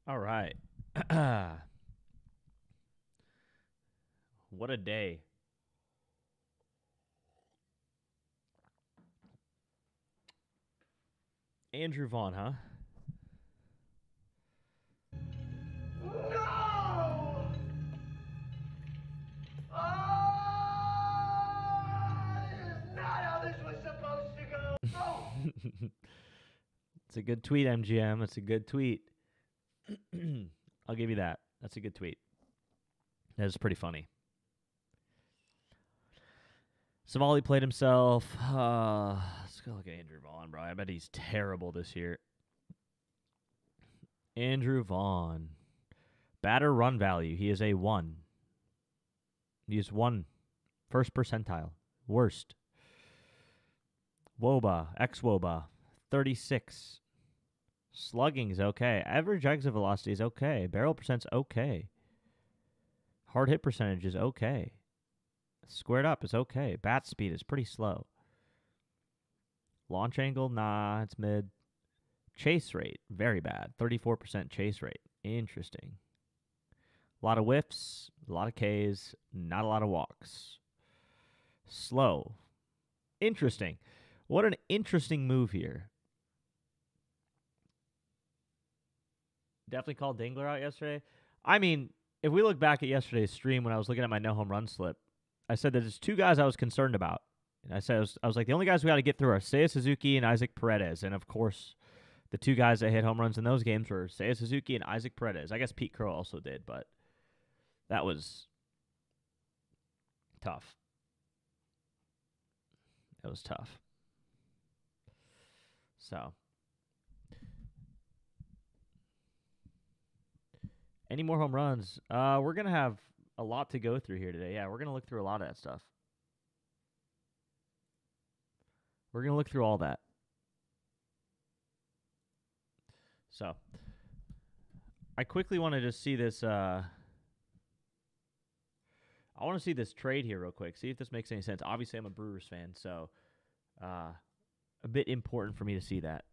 All right. What a day. Andrew Vaughn, huh? No! This is not how this was supposed to go. Oh! It's a good tweet, MGM. It's a good tweet. I'll give you that. That's a good tweet. That is pretty funny. Savali played himself. Let's go look at Andrew Vaughn, bro. I bet he's terrible this year. Andrew Vaughn. Batter run value. He is a 1. He is 1. First percentile. Worst. Woba. Ex-Woba. 36. Slugging's okay. Average exit velocity is okay. Barrel percent's okay. Hard hit percentage is okay. Squared up is okay. Bat speed is pretty slow. Launch angle, nah, it's mid. Chase rate, very bad. 34% chase rate. Interesting. A lot of whiffs, a lot of Ks, not a lot of walks. Slow. Interesting. What an interesting move here. Definitely called Dingler out yesterday. I mean, if we look back at yesterday's stream when I was looking at my no home run slip, I said that there's 2 guys I was concerned about. And I said I was like, the only guys we got to get through are Seiya Suzuki and Isaac Paredes. And of course, the 2 guys that hit home runs in those games were Seiya Suzuki and Isaac Paredes. I guess Pete Crow also did, but that was tough. That was tough. So, any more home runs? We're going to have a lot to go through here today. Yeah, we're going to look through a lot of that stuff. We're going to look through all that. So, I quickly want to just see this. I want to see this trade here real quick. See if this makes any sense. Obviously, I'm a Brewers fan, so a bit important for me to see that.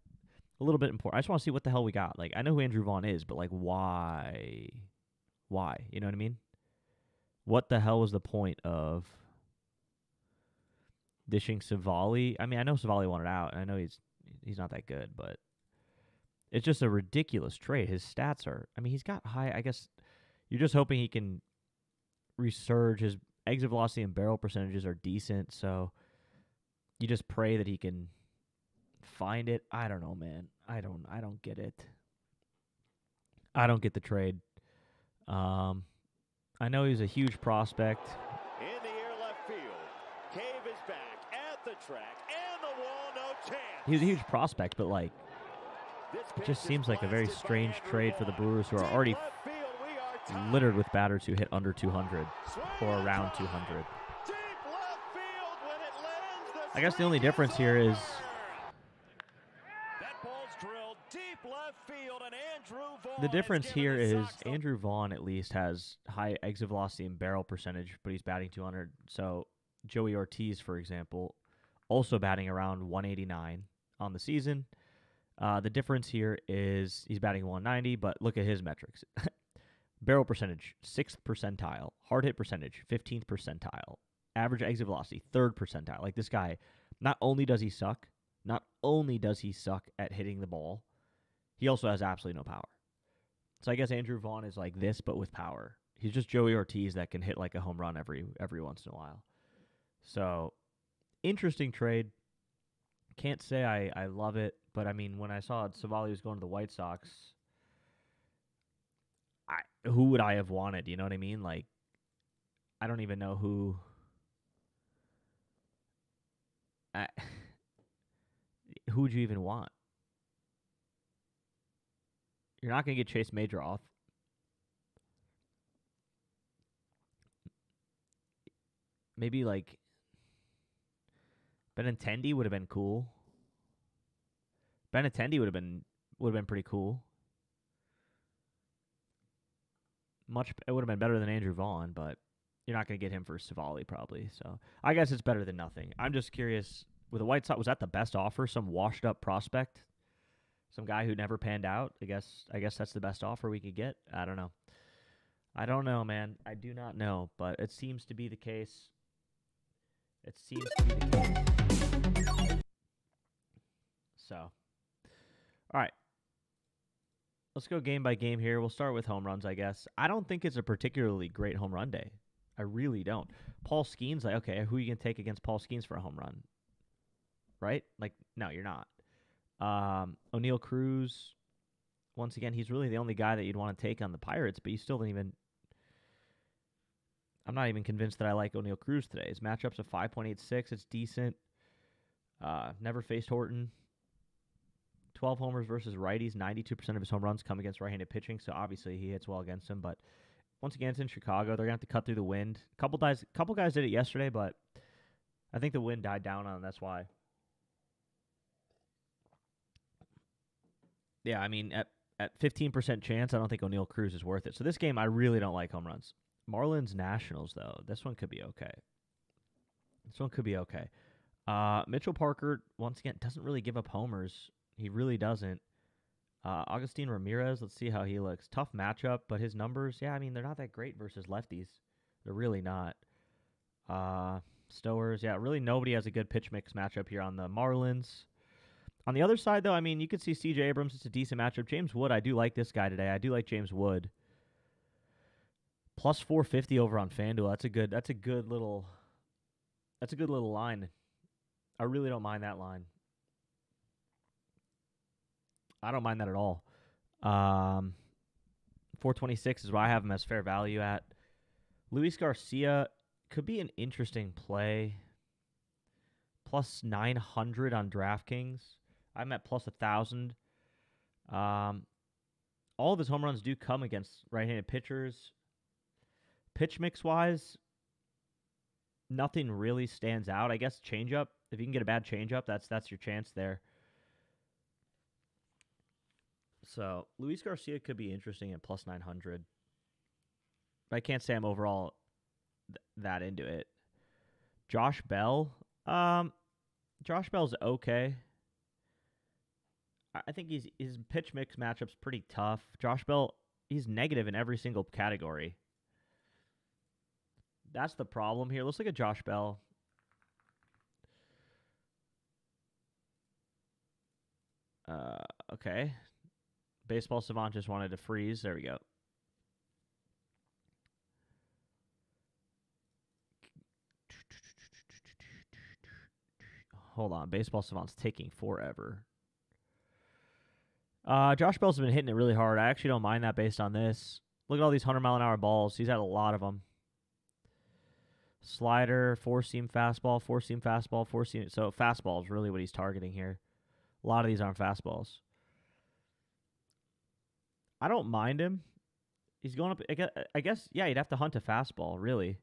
A little bit important. I just want to see what the hell we got. Like, I know who Andrew Vaughn is, but like, why? Why? You know what I mean? What the hell was the point of dishing Savali? I mean, I know Savali wanted out, and I know he's not that good, but it's just a ridiculous trade. His stats are, I mean, he's got high, I guess you're just hoping he can resurge. His exit velocity and barrel percentages are decent, so you just pray that he can find it. I don't know, man. I don't get it. I don't get the trade. I know he's a huge prospect. In the air left field. Cave is back at the track and the wall, no chance. He's a huge prospect, but like it just seems like a very strange trade for the Brewers, who are already littered with batters who hit under 200 or around 200. I guess the only difference here is the difference here is Andrew Vaughn at least has high exit velocity and barrel percentage, but he's batting 200. So Joey Ortiz, for example, also batting around 189 on the season. The difference here is he's batting 190, but look at his metrics. Barrel percentage, 6th percentile. Hard hit percentage, 15th percentile. Average exit velocity, 3rd percentile. Like, this guy, not only does he suck at hitting the ball, he also has absolutely no power. So I guess Andrew Vaughn is like this, but with power. He's just Joey Ortiz that can hit like a home run every once in a while. So, interesting trade. Can't say I love it, but I mean, when I saw Savali was going to the White Sox, who would I have wanted? You know what I mean? Like, I don't even know who. Who would you even want? You're not going to get Chase Major off. Maybe like Benintendi would have been cool. Benintendi would have been pretty cool. It would have been better than Andrew Vaughn, but you're not going to get him for Savali probably. So I guess it's better than nothing. I'm just curious, with the White Sox, was that the best offer? Some washed up prospect Some guy who never panned out. I guess that's the best offer we could get. I don't know. I don't know, man. I do not know, but it seems to be the case. It seems to be the case. So, all right. Let's go game by game here. We'll start with home runs, I guess. I don't think it's a particularly great home run day. I really don't. Paul Skeens, like, okay, who are you going to take against Paul Skeens for a home run? Right? Like, no, you're not. O'Neal Cruz, once again, he's really the only guy that you'd want to take on the Pirates, but you still don't even... I'm not even convinced that I like O'Neal Cruz today. His matchup's a 5.86. It's decent. Never faced Horton. 12 homers versus righties. 92% of his home runs come against right-handed pitching, so obviously he hits well against him. But once again, it's in Chicago. They're going to have to cut through the wind. Couple guys did it yesterday, but I think the wind died down on them. That's why. Yeah, I mean, at 15% chance, I don't think O'Neal Cruz is worth it. So this game, I really don't like home runs. Marlins Nationals, though. This one could be okay. Mitchell Parker, once again, doesn't really give up homers. He really doesn't. Agustin Ramirez, let's see how he looks. Tough matchup, but his numbers, yeah, I mean, they're not that great versus lefties. They're really not. Stowers, yeah, really nobody has a good pitch mix matchup here on the Marlins. On the other side, though, I mean, you could see C.J. Abrams. It's a decent matchup. James Wood, I do like this guy today. I do like James Wood. Plus 450 over on FanDuel. That's a good little line. I really don't mind that line. I don't mind that at all. 426 is where I have him as fair value at. Luis Garcia could be an interesting play. Plus 900 on DraftKings. I'm at plus 1,000. All of his home runs do come against right-handed pitchers. Pitch mix-wise, nothing really stands out. I guess changeup. If you can get a bad changeup, that's your chance there. So Luis Garcia could be interesting at plus 900. But I can't say I'm overall that into it. Josh Bell. Josh Bell's okay. I think his pitch mix matchup's pretty tough. Josh Bell, he's negative in every single category. That's the problem here. Let's look at Josh Bell. Okay. Baseball Savant just wanted to freeze. There we go. Hold on. Baseball Savant's taking forever. Josh Bell's been hitting it really hard. I actually don't mind that based on this. Look at all these 100-mile-an-hour balls. He's had a lot of them. Slider, four-seam fastball, four-seam fastball, four-seam. So fastball is really what he's targeting here. A lot of these aren't fastballs. I don't mind him. He's going up. I guess, yeah, you'd have to hunt a fastball, really.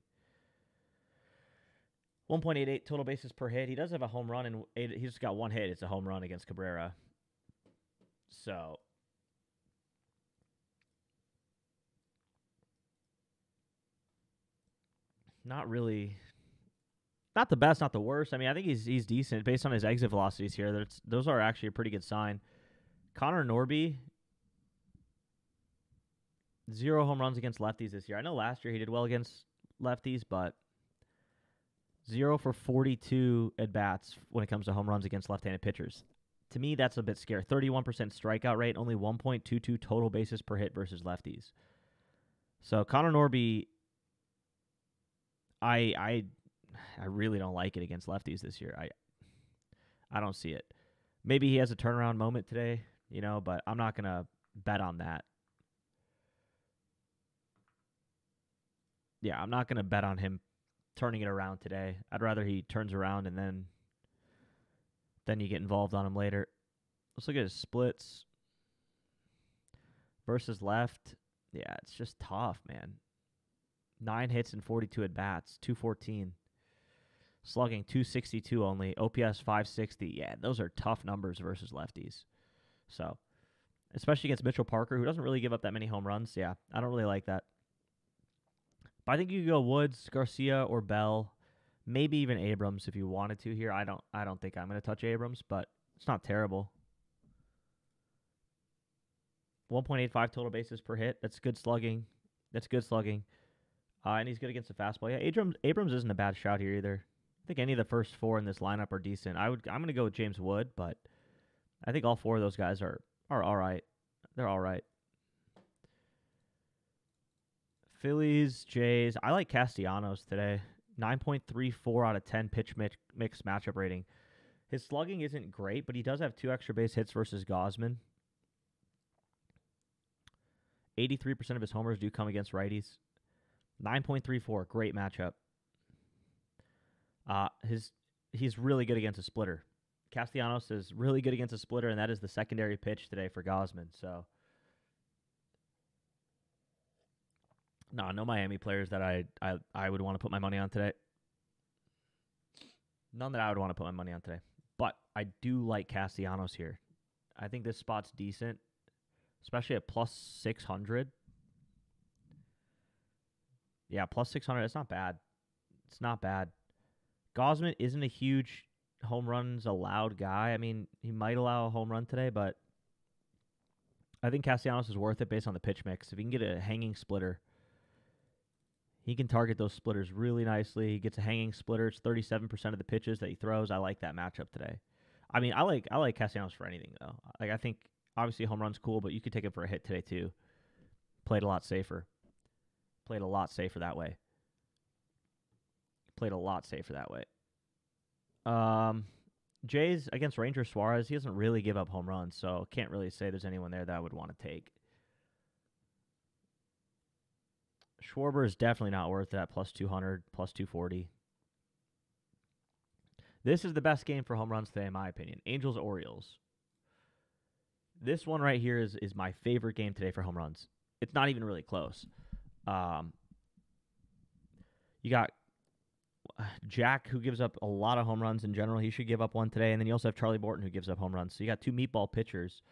1.88 total bases per hit. He does have a home run, and he's just got one hit. It's a home run against Cabrera. So, not really. Not the best, not the worst. I mean, I think he's decent based on his exit velocities here. Those are actually a pretty good sign. Connor Norby, 0 home runs against lefties this year. I know last year he did well against lefties, but 0 for 42 at-bats when it comes to home runs against left-handed pitchers. To me, that's a bit scary. 31% strikeout rate, only 1.22 total bases per hit versus lefties. So Connor Norby, I really don't like it against lefties this year. I don't see it. Maybe he has a turnaround moment today, but I'm not going to bet on that. Yeah, I'm not going to bet on him turning it around today. I'd rather he turns around and then you get involved on him later. Let's look at his splits. Versus left. Yeah, it's just tough, man. 9 hits and 42 at-bats, 214. Slugging 262 only. OPS 560. Yeah, those are tough numbers versus lefties. So, especially against Mitchell Parker, who doesn't really give up that many home runs. Yeah, I don't really like that. But I think you could go Woods, Garcia, or Bell. Maybe even Abrams if you wanted to here. I don't think I'm going to touch Abrams, but it's not terrible. 1.85 total bases per hit. That's good slugging. And he's good against the fastball. Yeah, Abrams isn't a bad shot here either. I think any of the first 4 in this lineup are decent. I'm going to go with James Wood, but I think all 4 of those guys are all right. They're all right. Phillies, Jays. I like Castellanos today. 9.34 out of 10 pitch mix matchup rating. His slugging isn't great, but he does have 2 extra base hits versus Gausman. 83% of his homers do come against righties. 9.34, great matchup. He's really good against a splitter. Castellanos is really good against a splitter, and that is the secondary pitch today for Gausman. So, no Miami players that I would want to put my money on today. None that I would want to put my money on today. But I do like Castellanos here. I think this spot's decent, especially at plus 600. Yeah, plus 600. It's not bad. It's not bad. Gausman isn't a huge home runs allowed guy. I mean, he might allow a home run today, but I think Castellanos is worth it based on the pitch mix. If he can get a hanging splitter, he can target those splitters really nicely. He gets a hanging splitter. It's 37% of the pitches that he throws. I like that matchup today. I mean, I like Castellanos for anything, though. Like, I think, obviously, home run's cool, but you could take him for a hit today, too. Played a lot safer. That way. Jays against Ranger Suarez, he doesn't really give up home runs, so can't really say there's anyone there that I would want to take. Schwarber is definitely not worth that. Plus 200, plus 240. This is the best game for home runs today, in my opinion. Angels-Orioles. This one right here is my favorite game today for home runs. It's not even really close. You got Jack, who gives up a lot of home runs in general. He should give up one today. And then you also have Charlie Morton, who gives up home runs. So you got 2 meatball pitchers.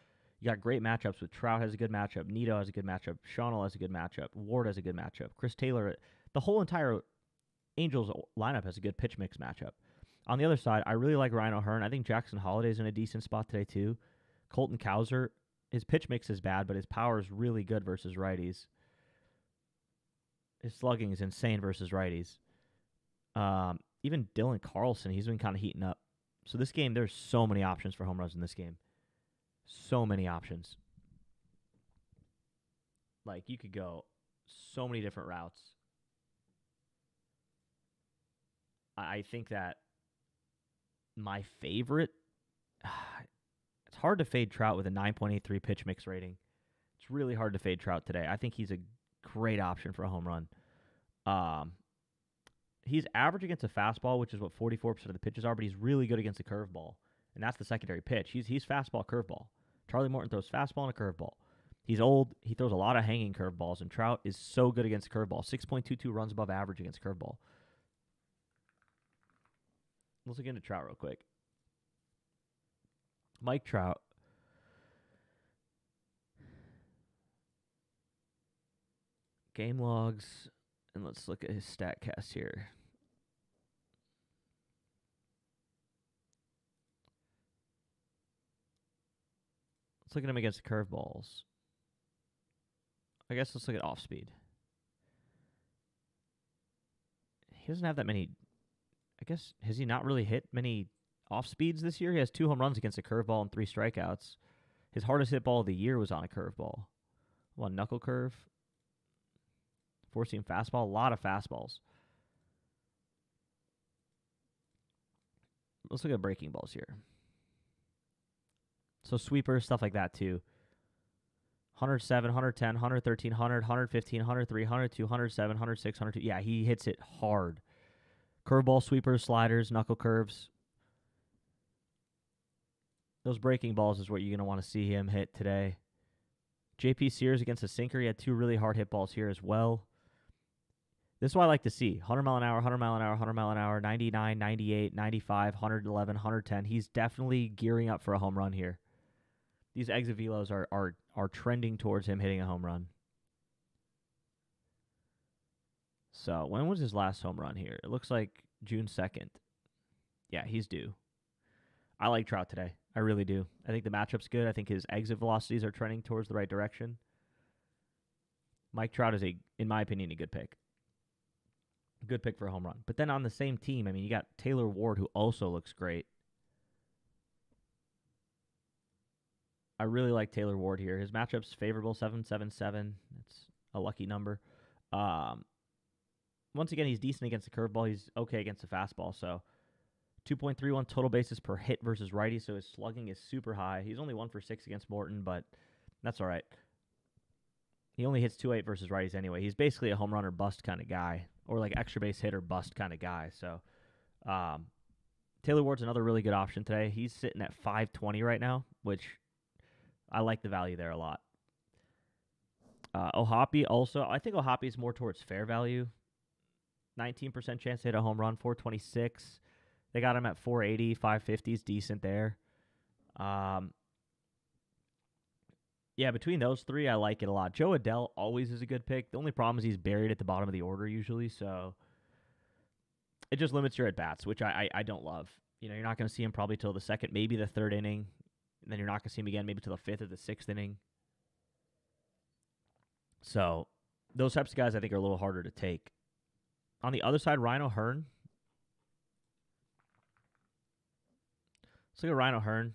You got great matchups with Trout has a good matchup. Nito has a good matchup. Shawnell has a good matchup. Ward has a good matchup. Chris Taylor. The whole entire Angels lineup has a good pitch mix matchup. On the other side, I really like Ryan O'Hearn. I think Jackson Holliday's in a decent spot today, too. Colton Cowser, his pitch mix is bad, but his power is really good versus righties. His slugging is insane versus righties. Even Dylan Carlson, he's been kind of heating up. So this game, there's so many options for home runs in this game. So many options. Like, you could go so many different routes. I think that my favorite, it's hard to fade Trout with a 9.83 pitch mix rating. It's really hard to fade Trout today. I think he's a great option for a home run. He's average against a fastball, which is what 44% of the pitches are, but he's really good against a curveball, and that's the secondary pitch. He's fastball, curveball. Charlie Morton throws fastball and a curveball. He's old. He throws a lot of hanging curveballs, and Trout is so good against curveball. 6.22 runs above average against curveball. Let's look into Trout real quick. Mike Trout. Game logs, and let's look at his StatCast here. Let's look at him against curveballs. I guess let's look at off speed. He doesn't have that many. I guess, has he not really hit many off speeds this year? He has 2 home runs against a curveball and 3 strikeouts. His hardest hit ball of the year was on a curveball. One knuckle curve. 4-seam fastball. A lot of fastballs. Let's look at breaking balls here. So sweepers, stuff like that too. 107, 110, 113, 100, 115, 103, 102, 107, 106, 102. Yeah, he hits it hard. Curveball, sweepers, sliders, knuckle curves. Those breaking balls is what you're going to want to see him hit today. JP Sears against a sinker. He had 2 really hard hit balls here as well. This is what I like to see. 100 mile an hour, 100 mile an hour, 100 mile an hour, 99, 98, 95, 111, 110. He's definitely gearing up for a home run here. These exit velos are trending towards him hitting a home run. So, when was his last home run here? It looks like June 2nd. Yeah, he's due. I like Trout today. I really do. I think the matchup's good. I think his exit velocities are trending towards the right direction. Mike Trout is, in my opinion, a good pick. Good pick for a home run. But then on the same team, I mean, you got Taylor Ward, who also looks great. I really like Taylor Ward here. His matchup's favorable, 7-7-7. It's a lucky number. Once again, he's decent against the curveball. He's okay against the fastball. So 2.31 total bases per hit versus righty, so his slugging is super high. He's only 1 for 6 against Morton, but that's all right. He only hits 2.8 versus righties anyway. He's basically a home run or bust kind of guy, or like extra base hit or bust kind of guy. So Taylor Ward's another really good option today. He's sitting at 520 right now, which I like the value there a lot. Ohapi also, I think Ohapi is more towards fair value. 19% chance to hit a home run, 426. They got him at 480, 550 is decent there. Yeah, between those three, I like it a lot. Joe Adell always is a good pick. The only problem is he's buried at the bottom of the order usually, so it just limits your at-bats, which I don't love. You know, you're not going to see him probably till the second, maybe the third inning. And then you're not going to see him again maybe till the fifth or the sixth inning. So those types of guys I think are a little harder to take. On the other side, Ryan O'Hearn. Let's look at Ryan O'Hearn.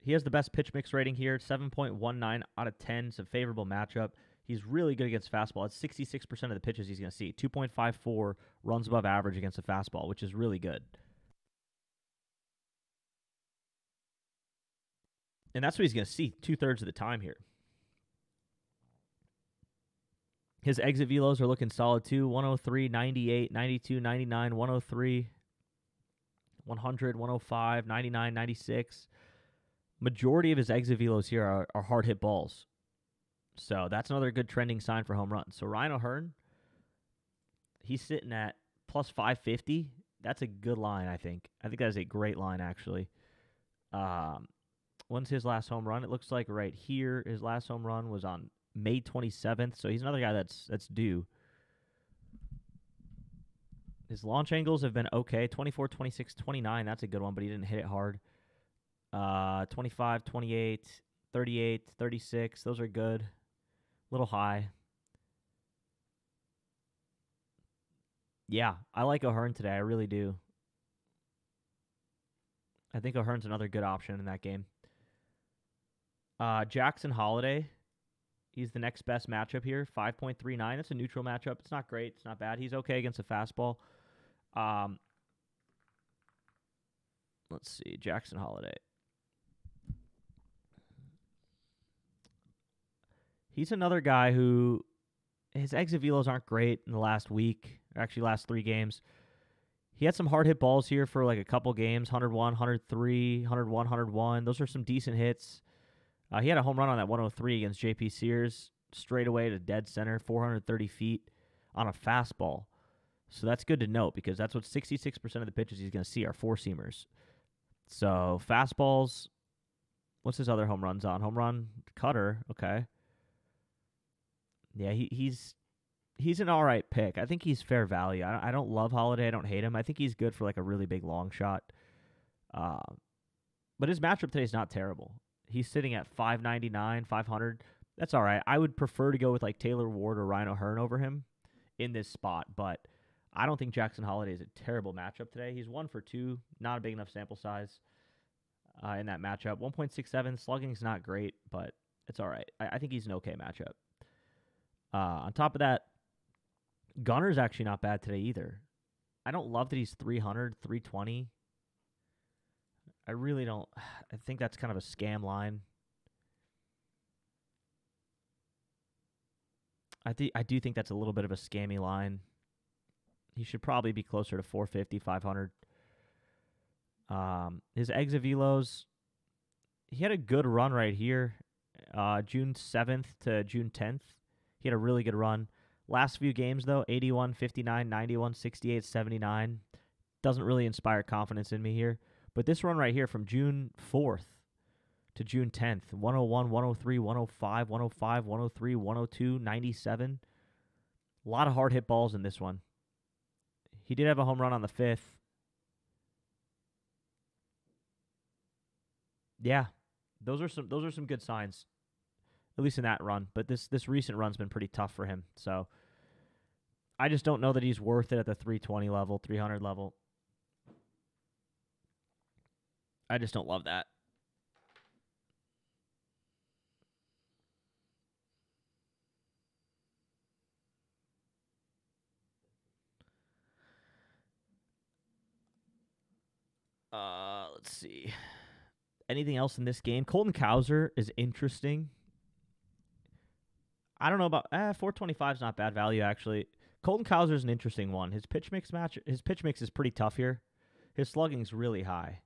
He has the best pitch mix rating here, 7.19 out of 10. It's a favorable matchup. He's really good against fastball. It's 66% of the pitches he's going to see. 2.54 runs above average against a fastball, which is really good. And that's what he's going to see 2/3 of the time here. His exit velos are looking solid too. 103, 98, 92, 99, 103, 100, 105, 99, 96. Majority of his exit velos here are hard hit balls. So that's another good trending sign for home runs. So Ryan O'Hearn, he's sitting at plus 550. That's a good line, I think. I think that is a great line, actually. When's his last home run? It looks like right here, his last home run was on May 27th. So he's another guy that's due. His launch angles have been okay. 24, 26, 29. That's a good one, but he didn't hit it hard. 25, 28, 38, 36. Those are good. A little high. Yeah, I like O'Hearn today. I really do. I think O'Hearn's another good option in that game. Jackson Holiday. He's the next best matchup here. 5.39. It's a neutral matchup. It's not great. It's not bad. He's okay against a fastball. Let's see. Jackson Holiday. He's another guy who his exit velos aren't great in the last week, or actually last 3 games. He had some hard hit balls here for like a couple games, 101, 103, 101, 101. Those are some decent hits. He had a home run on that 103 against J.P. Sears, straight away to dead center, 430 feet on a fastball. So that's good to note because that's what 66% of the pitches he's going to see are four-seamers. So fastballs, what's his other home runs on? Home run, cutter, okay. Yeah, he's an all right pick. I think he's fair value. I don't love Holiday. I don't hate him. I think he's good for like a really big long shot. But his matchup today is not terrible. He's sitting at 599, 500. That's all right. I would prefer to go with like Taylor Ward or Ryan O'Hearn over him in this spot, but I don't think Jackson Holiday is a terrible matchup today. He's 1 for 2, not a big enough sample size in that matchup. 1.67, slugging is not great, but it's all right. I think he's an okay matchup. On top of that, Gunner's actually not bad today either. I don't love that he's 300, 320. I really don't. I think that's kind of a scam line. I do think that's a little bit of a scammy line. He should probably be closer to 450, 500. His exit velos, he had a good run right here. June 7th to June 10th. He had a really good run. Last few games, though, 81, 59, 91, 68, 79. Doesn't really inspire confidence in me here. But this run right here from June 4th to June 10th, 101, 103, 105, 105, 103, 102, 97. A lot of hard hit balls in this one. He did have a home run on the 5th. Yeah, those are some good signs, at least in that run. But this recent run's been pretty tough for him. So I just don't know that he's worth it at the 320 level, 300 level. I just don't love that. Let's see. Anything else in this game? Colton Cowser is interesting. I don't know about 425 is not bad value actually. Colton Cowser is an interesting one. His pitch mix is pretty tough here. His slugging's really high.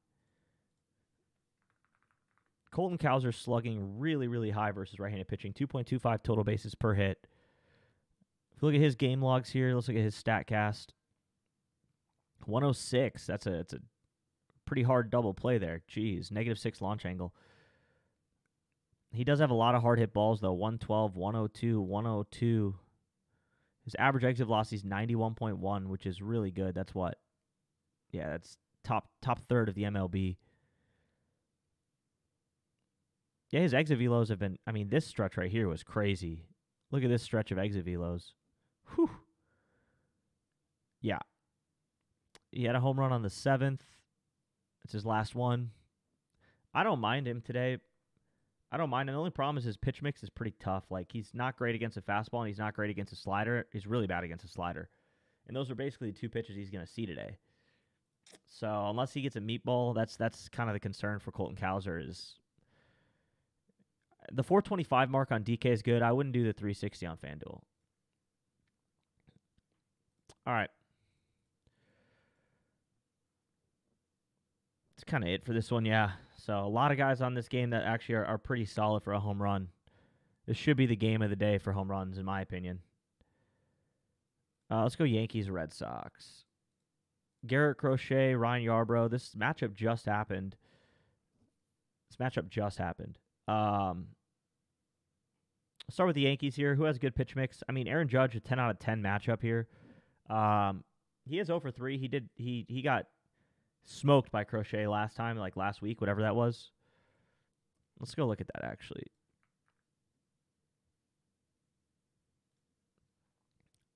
Colton Cowser's slugging really, really high versus right-handed pitching. 2.25 total bases per hit. If you look at his game logs here, let's look at his StatCast. 106. It's a pretty hard double play there. Jeez, -6 launch angle. He does have a lot of hard hit balls, though. 112, 102, 102. His average exit velocity is 91.1, which is really good. That's what? Yeah, that's top third of the MLB. Yeah, his exit velos have been... I mean, this stretch right here was crazy. Look at this stretch of exit velos. Whew. Yeah. He had a home run on the 7th. It's his last one. I don't mind him today. I don't mind him. The only problem is his pitch mix is pretty tough. Like, he's not great against a fastball, and he's not great against a slider. He's really bad against a slider. And those are basically the two pitches he's going to see today. So, unless he gets a meatball, that's kind of the concern for Colton Cowser is... The 425 mark on DK is good. I wouldn't do the 360 on FanDuel. All right. That's kind of it for this one, yeah. So a lot of guys on this game that actually are pretty solid for a home run. This should be the game of the day for home runs, in my opinion. Let's go Yankees-Red Sox. Garrett Crochet, Ryan Yarbrough. This matchup just happened. Let's start with the Yankees here. Who has a good pitch mix? I mean, Aaron Judge, a 10 out of 10 matchup here. He is 0 for 3. He got smoked by Crochet last time, like last week, whatever that was. Let's go look at that, actually.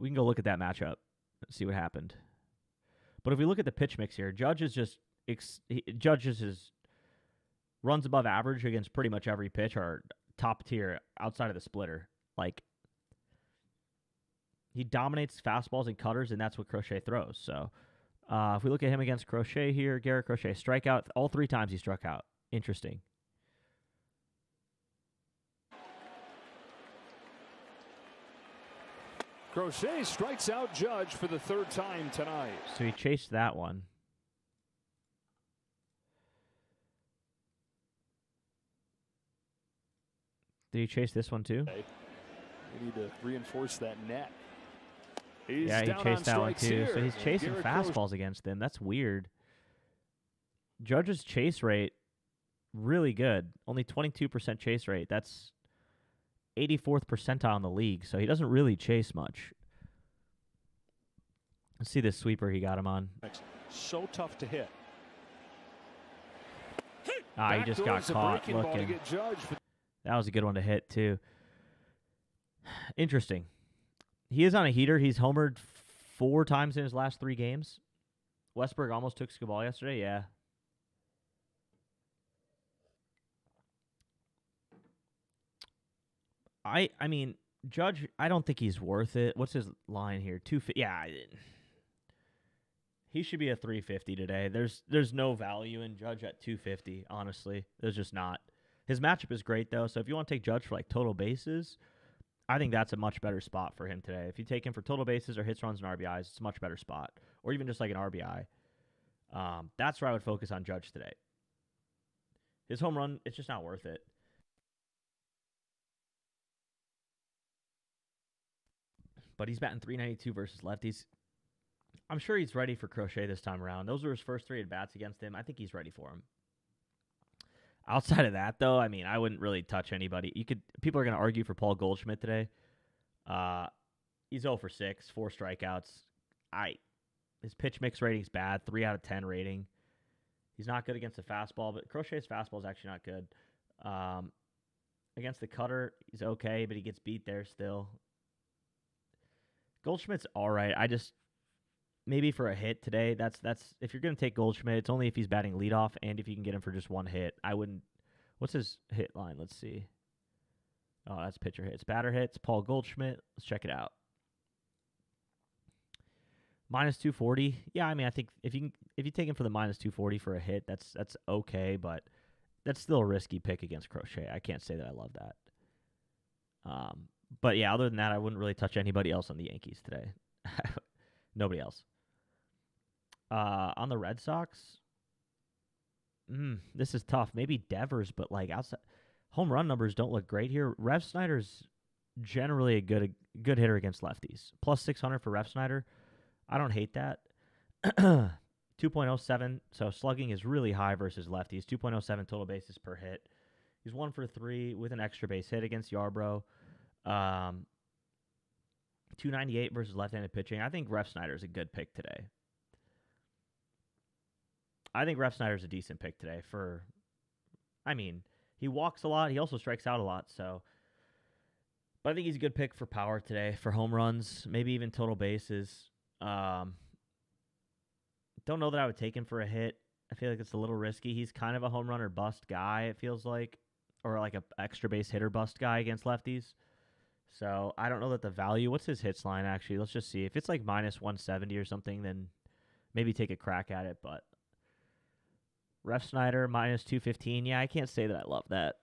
We can go look at that matchup and see what happened. But if we look at the pitch mix here, Judge is his runs above average against pretty much every pitch are top tier outside of the splitter. Like, he dominates fastballs and cutters, and that's what Crochet throws. So, if we look at him against Crochet here, Garrett Crochet, strikeout. All 3 times he struck out. Interesting. Crochet strikes out Judge for the 3rd time tonight. So he chased that one. Did he chase this one too? We need to reinforce that net. He chased that one too. So he's chasing fastballs against them. That's weird. Judge's chase rate, really good. Only 22% chase rate. That's 84th percentile in the league. So he doesn't really chase much. Let's see this sweeper he got him on. So tough to hit. He just got caught looking. That was a good one to hit, too. Interesting. He is on a heater. He's homered 4 times in his last 3 games. Westberg almost took Skubal yesterday. Yeah. I mean, Judge, I don't think he's worth it. What's his line here? 250. Yeah. He should be a 350 today. There's no value in Judge at 250, honestly. There's just not. His matchup is great, though, so if you want to take Judge for, like, total bases, I think that's a much better spot for him today. If you take him for total bases or hits, runs, and RBIs, it's a much better spot. Or even just, like, an RBI. That's where I would focus on Judge today. His home run, it's just not worth it. But he's batting .392 versus lefties. I'm sure he's ready for Crochet this time around. Those were his first 3 at-bats against him. I think he's ready for him. Outside of that, though, I mean, I wouldn't really touch anybody. People are going to argue for Paul Goldschmidt today. He's 0 for 6, 4 strikeouts. His pitch mix rating's bad, 3 out of 10 rating. He's not good against the fastball, but Crochet's fastball is actually not good. Against the cutter, he's okay, but he gets beat there still. Goldschmidt's all right. I just maybe for a hit today. That's if you're gonna take Goldschmidt, it's only if he's batting leadoff and if you can get him for just one hit. I wouldn't. What's his hit line? Let's see. Oh, that's pitcher hits. Batter hits. Paul Goldschmidt. Let's check it out. Minus 240. Yeah, I mean, I think if you take him for the minus 240 for a hit, that's okay, but that's still a risky pick against Crochet. I can't say that I love that. But yeah, other than that, I wouldn't really touch anybody else on the Yankees today. Nobody else. On the Red Sox, this is tough. Maybe Devers, but like outside, home run numbers don't look great here. Rev Snyder's generally a good hitter against lefties. Plus 600 for Rev Snyder. I don't hate that. 2.07, so slugging is really high versus lefties. 2.07 total bases per hit. He's 1 for 3 with an extra base hit against Yarbrough. 298 versus left-handed pitching. I think Ref Snyder is a good pick today. I think Ref Snyder is a decent pick today he walks a lot. He also strikes out a lot, so. But I think he's a good pick for power today, for home runs, maybe even total bases. Don't know that I would take him for a hit. I feel like it's a little risky. He's kind of a home run or bust guy, it feels like, or like a extra base hitter bust guy against lefties. So I don't know that the value. What's his hits line, actually? Let's just see. If it's like minus 170 or something, then maybe take a crack at it. But Ref Snyder, minus 215. Yeah, I can't say that I love that.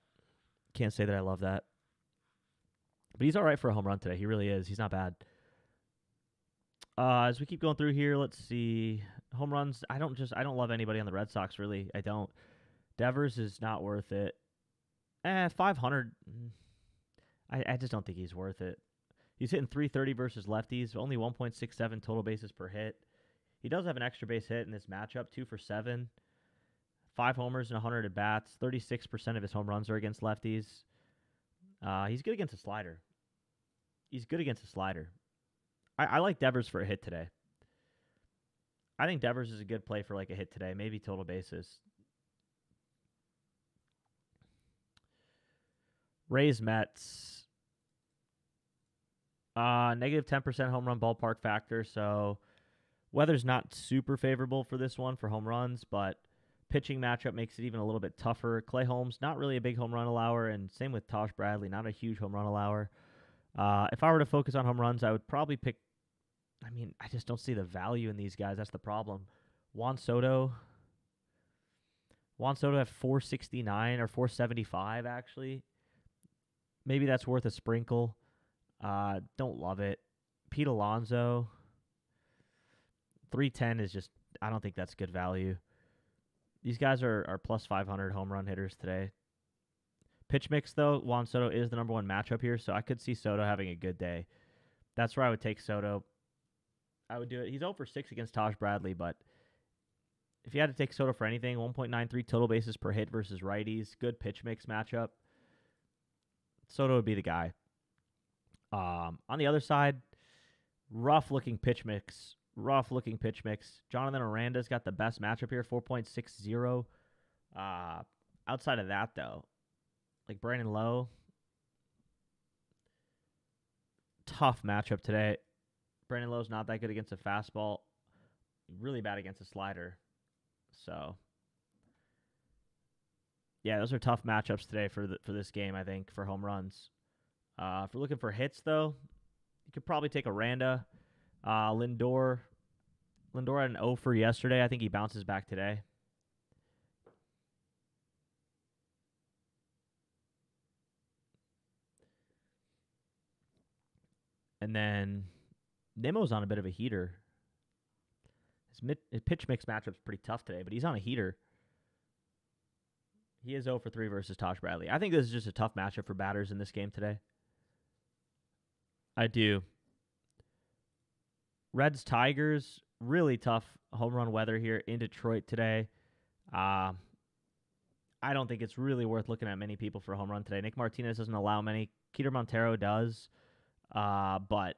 But he's all right for a home run today. He really is. He's not bad. As we keep going through here, let's see. Home runs, I don't love anybody on the Red Sox, really. I don't. Devers is not worth it. 500. I just don't think he's worth it. He's hitting 330 versus lefties, only 1.67 total bases per hit. He does have an extra base hit in this matchup, 2 for 7. 5 homers and 100 at bats. 36% of his home runs are against lefties. He's good against a slider. I like Devers for a hit today. I think Devers is a good play for like a hit today, maybe total bases. Rays Mets. Negative 10% home run ballpark factor, so weather's not super favorable for this one for home runs, but pitching matchup makes it even a little bit tougher. Clay Holmes, not really a big home run allower, and same with Tosh Bradley, not a huge home run allower. If I were to focus on home runs, I would probably pick, I just don't see the value in these guys. That's the problem. Juan Soto at 469 or 475, actually. Maybe that's worth a sprinkle. Don't love it. Pete Alonso, 310 is just, I don't think that's good value. These guys are plus 500 home run hitters today. Pitch mix, though, Juan Soto is the number one matchup here, so I could see Soto having a good day. That's where I would take Soto. I would do it. He's 0 for 6 against Tosh Bradley, but if you had to take Soto for anything, 1.93 total bases per hit versus righties, good pitch mix matchup, Soto would be the guy. On the other side, rough-looking pitch mix. Jonathan Aranda's got the best matchup here, 4.60. Outside of that, though, like Brandon Lowe, tough matchup today. Brandon Lowe's not that good against a fastball. Really bad against a slider. So, yeah, those are tough matchups today for this game, I think, for home runs. If we're looking for hits, though, you could probably take Aranda. Lindor had an 0 for yesterday. I think he bounces back today. And then Nemo's on a bit of a heater. His pitch mix matchup's pretty tough today, but he's on a heater. He is 0 for 3 versus Tosh Bradley. I think this is just a tough matchup for batters in this game today. I do. Reds Tigers, really tough home run weather here in Detroit today. I don't think it's really worth looking at many people for a home run today. Nick Martinez doesn't allow many. Keter Montero does. But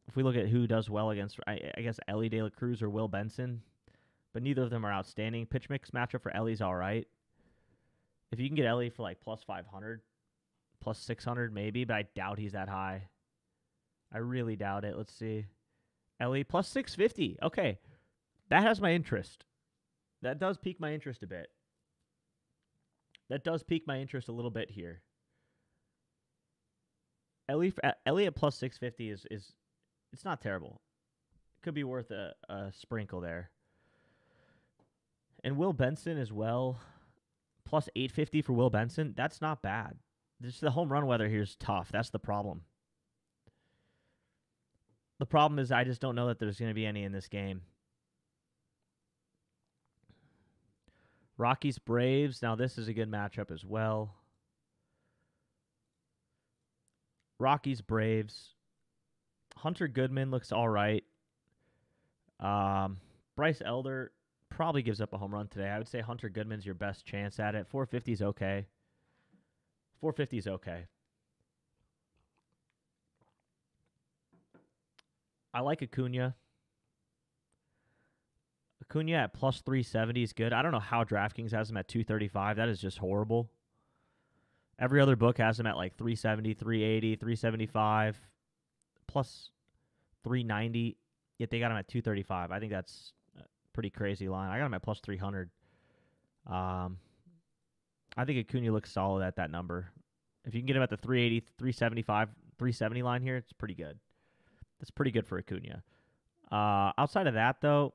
if we look at who does well against, I guess, Ellie De La Cruz or Will Benson, but neither of them are outstanding. Pitch mix matchup for Ellie's all right. If you can get Ellie for like plus 500, plus 600 maybe, but I doubt he's that high. I really doubt it. Let's see. Ellie plus 650. Okay. That has my interest. That does pique my interest a bit. That does pique my interest a little bit here. Ellie at plus 650 is it's not terrible. Could be worth a sprinkle there. And Will Benson as well. Plus 850 for Will Benson. That's not bad. Just the home run weather here is tough. That's the problem. The problem is I just don't know that there's going to be any in this game. Rockies Braves. Now this is a good matchup as well. Rockies Braves. Hunter Goodman looks all right. Bryce Elder probably gives up a home run today. I would say Hunter Goodman's your best chance at it. 450 is okay. 450 is okay. I like Acuna. Acuna at plus 370 is good. I don't know how DraftKings has him at 235. That is just horrible. Every other book has him at like 370, 380, 375, plus 390. Yet they got him at 235. I think that's a pretty crazy line. I got him at plus 300. I think Acuna looks solid at that number. If you can get him at the 380, 375, 370 line here, it's pretty good. That's pretty good for Acuna. Outside of that, though,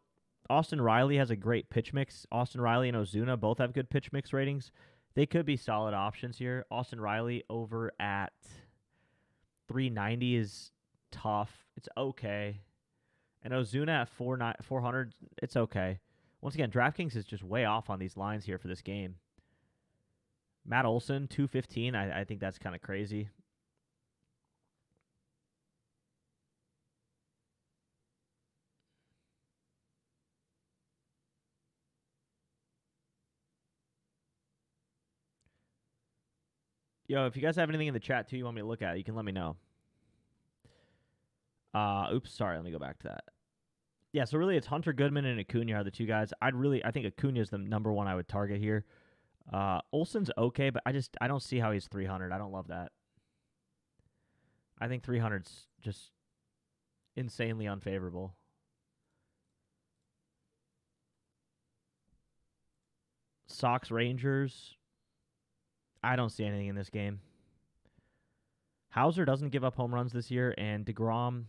Austin Riley has a great pitch mix. Austin Riley and Ozuna both have good pitch mix ratings. They could be solid options here. Austin Riley over at 390 is tough. It's okay. And Ozuna at 400, it's okay. Once again, DraftKings is just way off on these lines here for this game. Matt Olson, 215. I think that's kind of crazy. Yo, if you guys have anything in the chat, too, you want me to look at, you can let me know. Oops, sorry. Let me go back to that. Yeah, so really it's Hunter Goodman and Acuna are the two guys. I think Acuna is the number one I would target here. Olson's okay, but I don't see how he's 300. I don't love that. I think 300's just insanely unfavorable. Sox Rangers. I don't see anything in this game. Hauser doesn't give up home runs this year, and DeGrom's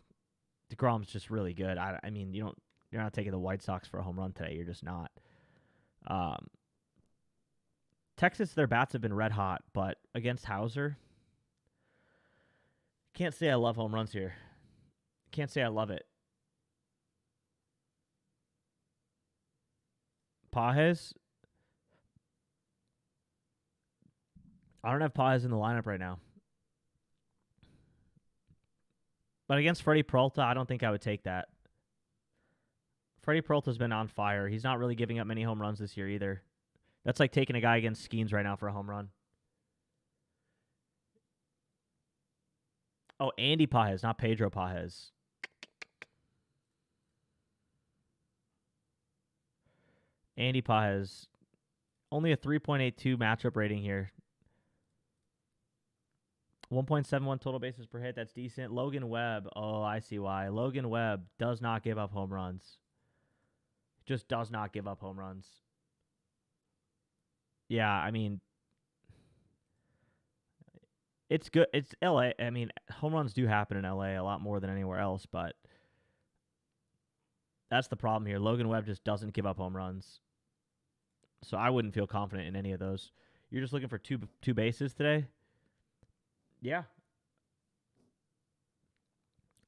just really good. I mean, you're not taking the White Sox for a home run today. You're just not. Texas, their bats have been red hot, but against Hauser, can't say I love home runs here. Can't say I love it. Pages. I don't have Pages in the lineup right now. But against Freddie Peralta, I don't think I would take that. Freddie Peralta's been on fire. He's not really giving up many home runs this year either. That's like taking a guy against Skeens right now for a home run. Oh, Andy Pages, not Pedro Pages. Andy Pages. Only a 3.82 matchup rating here. 1.71 total bases per hit. That's decent. Logan Webb. Oh, I see why. Logan Webb does not give up home runs. Just does not give up home runs. Yeah, I mean, it's good. It's LA. I mean, home runs do happen in LA a lot more than anywhere else, but that's the problem here. Logan Webb just doesn't give up home runs. So I wouldn't feel confident in any of those. You're just looking for two bases today? Yeah.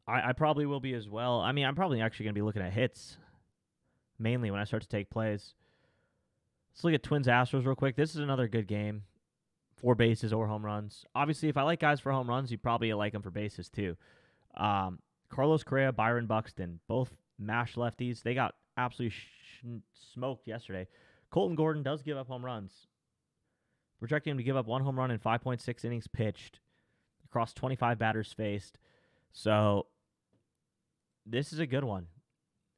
I probably will be as well. I mean, I'm probably actually going to be looking at hits, mainly when I start to take plays. Let's look at Twins-Astros real quick. This is another good game. 4 bases or home runs. Obviously, if I like guys for home runs, you probably like them for bases too. Carlos Correa, Byron Buxton, both mash lefties. They got absolutely smoked yesterday. Colton Gordon does give up home runs. Projecting him to give up 1 home run in 5.6 innings pitched across 25 batters faced. So this is a good one.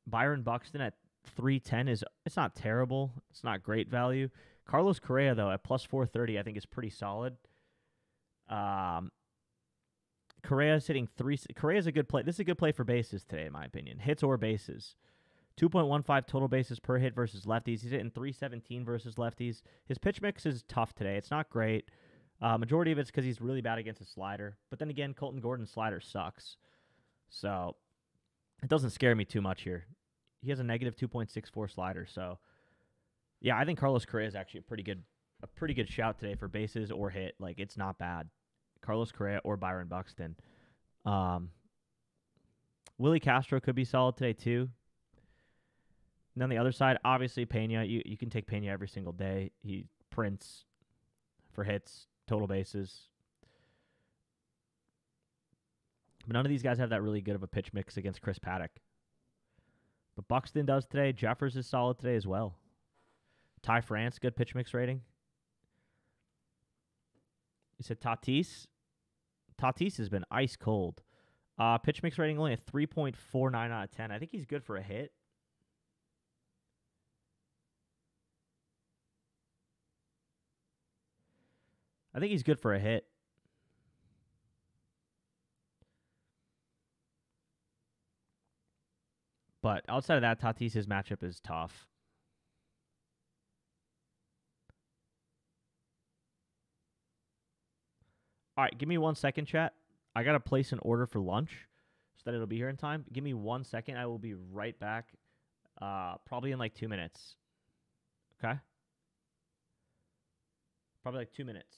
Byron Buxton at 310 it's not terrible. It's not great value. Carlos Correa, though, at plus 430, I think is pretty solid. Correa's hitting Correa's a good play. This is a good play for bases today, in my opinion. Hits or bases. 2.15 total bases per hit versus lefties. He's hitting 317 versus lefties. His pitch mix is tough today. It's not great. Majority of it's because he's really bad against a slider. But then again, Colton Gordon's slider sucks. So it doesn't scare me too much here. He has a negative 2.64 slider. So yeah, I think Carlos Correa is actually a pretty good shout today for bases or hit. Like, it's not bad. Carlos Correa or Byron Buxton. Willie Castro could be solid today too. And on the other side, obviously Pena. You can take Pena every single day. He prints for hits, total bases. But none of these guys have that really good of a pitch mix against Chris Paddock. But Buxton does today. Jeffers is solid today as well. Ty France, good pitch mix rating. You said Tatis. Tatis has been ice cold. Pitch mix rating only a 3.49 out of 10. I think he's good for a hit. I think he's good for a hit. But outside of that, Tatis' matchup is tough. All right, give me 1 second, chat. I got to place an order for lunch so that it'll be here in time. Give me 1 second. I will be right back, probably in like 2 minutes. Okay? Probably like 2 minutes.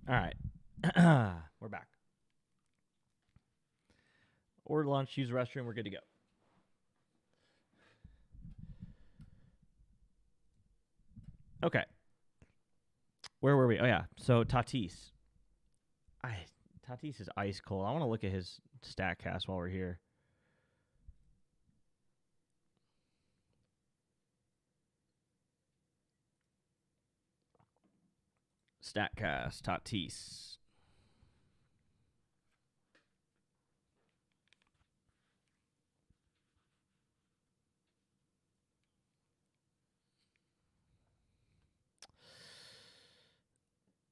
All right. We're back. Order lunch, use the restroom, we're good to go. Okay. Where were we? Oh, yeah. So, Tatis. Tatis is ice cold. I want to look at his StatCast while we're here. StatCast, Tatis.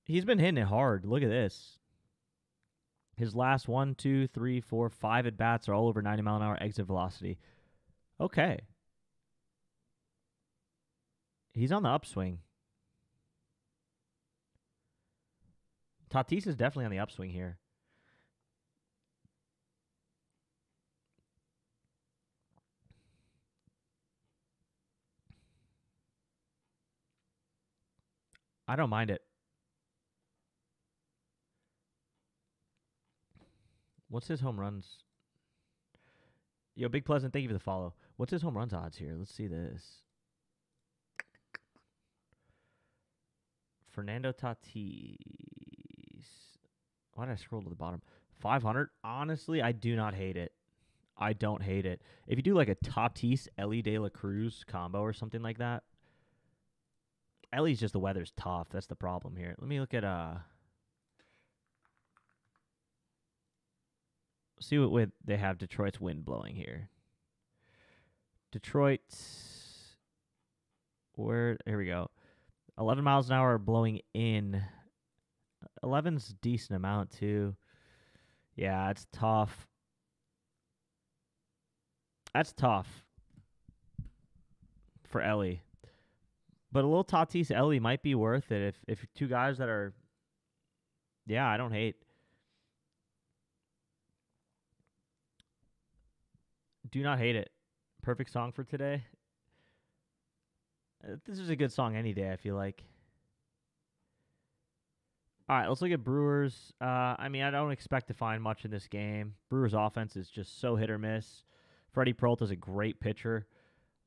He's been hitting it hard. Look at this. His last 1, 2, 3, 4, 5 at bats are all over 90-mile-an-hour exit velocity. Okay. He's on the upswing. Tatis is definitely on the upswing here. I don't mind it. What's his home runs? Yo, Big Pleasant, thank you for the follow. What's his home runs odds here? Let's see this. Fernando Tatis. Why did I scroll to the bottom? 500? Honestly, I do not hate it. I don't hate it. If you do like a Tatis, Ellie De La Cruz combo or something like that. Ellie's just the weather's tough. That's the problem here. Let me look at see what they have Detroit's wind blowing here. Detroit, here we go. 11 miles an hour blowing in. 11's a decent amount too. Yeah, it's tough. That's tough for Ellie. But a little Tatis Ellie might be worth it if two guys that are, yeah, I don't hate. Do not hate it. Perfect song for today. This is a good song any day, I feel like. All right, let's look at Brewers. I mean, I don't expect to find much in this game. Brewers' offense is just so hit or miss. Freddie Peralta's a great pitcher.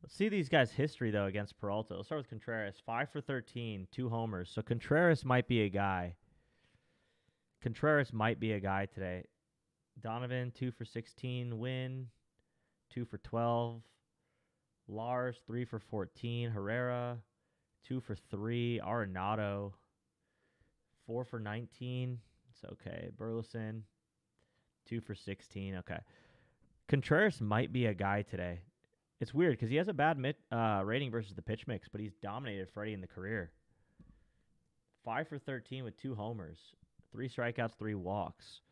Let's see these guys' history, though, against Peralta. Let's start with Contreras. 5 for 13, 2 homers. So Contreras might be a guy. Contreras might be a guy today. Donovan, 2 for 16, win. 2 for 12. Lars, 3 for 14. Herrera, 2 for 3. Arenado, 4 for 19. It's okay. Burleson, 2 for 16. Okay. Contreras might be a guy today. It's weird because he has a bad rating versus the pitch mix, but he's dominated Freddie in the career. 5 for 13 with 2 homers. 3 strikeouts, 3 walks.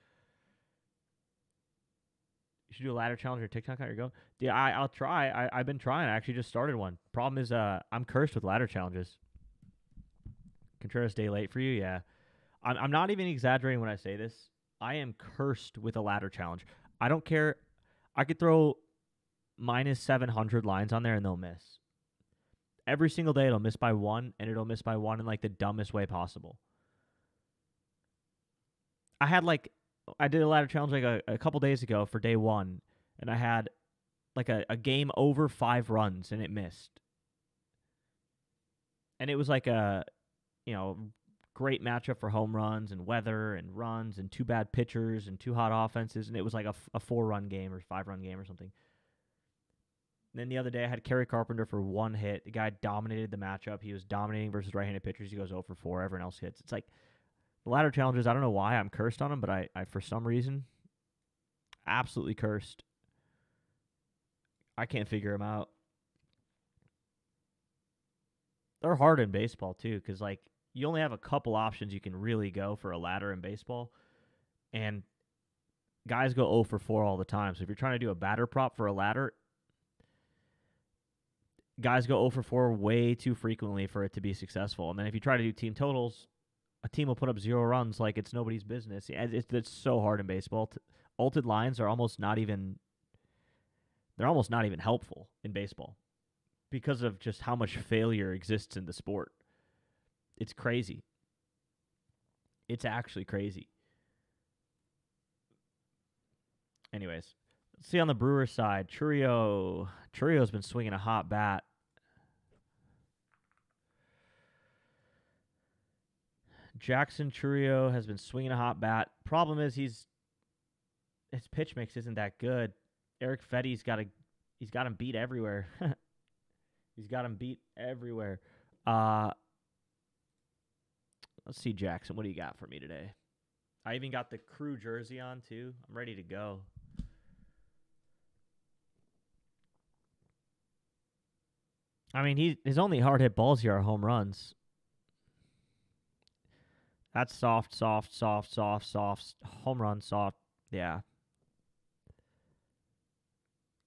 You should do a ladder challenge or TikTok. How you're going? Yeah, I'll try. I've been trying. I actually just started one. Problem is, I'm cursed with ladder challenges. Contreras day late for you? Yeah. I'm not even exaggerating when I say this. I am cursed with a ladder challenge. I don't care. I could throw minus 700 lines on there and they'll miss. Every single day it'll miss by 1, and it'll miss by 1 in like the dumbest way possible. I did a ladder challenge like a couple days ago for day 1, and I had like a game over 5 runs, and it missed. And it was like a, great matchup for home runs and weather and runs and 2 bad pitchers and 2 hot offenses, and it was like a 4-run game or 5-run game or something. And then the other day I had Kerry Carpenter for 1 hit. The guy dominated the matchup. He was dominating versus right-handed pitchers. He goes 0 for 4. Everyone else hits. It's like the ladder challenges, I don't know why I'm cursed on them, but I for some reason, absolutely cursed. I can't figure them out. They're hard in baseball, too, because, like, you only have a couple options you can really go for a ladder in baseball, and guys go 0 for 4 all the time. So if you're trying to do a batter prop for a ladder, guys go 0 for 4 way too frequently for it to be successful. And then if you try to do team totals, a team will put up 0 runs like it's nobody's business. It's so hard in baseball. Ulted lines are almost not even helpful in baseball because of just how much failure exists in the sport. It's crazy. It's actually crazy. Anyways, let's see on the Brewers side. Churrio's been swinging a hot bat. Jackson Churrio has been swinging a hot bat. Problem is his pitch mix isn't that good. Eric Fetty's got him beat everywhere. He's got him beat everywhere. Let's see, Jackson. What do you got for me today? I even got the crew jersey on too. I'm ready to go. I mean, his only hard hit balls here are home runs. That's soft. Home run, soft. Yeah.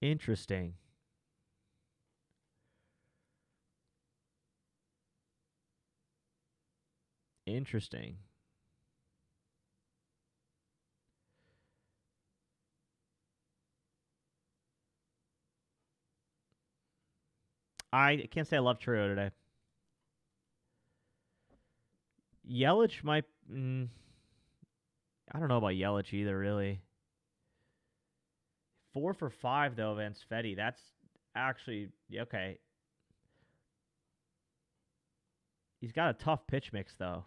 Interesting. I can't say I love Churro today. Yelich might... I don't know about Yelich either, really. 4 for 5, though, against Fetty. That's actually... Okay. He's got a tough pitch mix, though.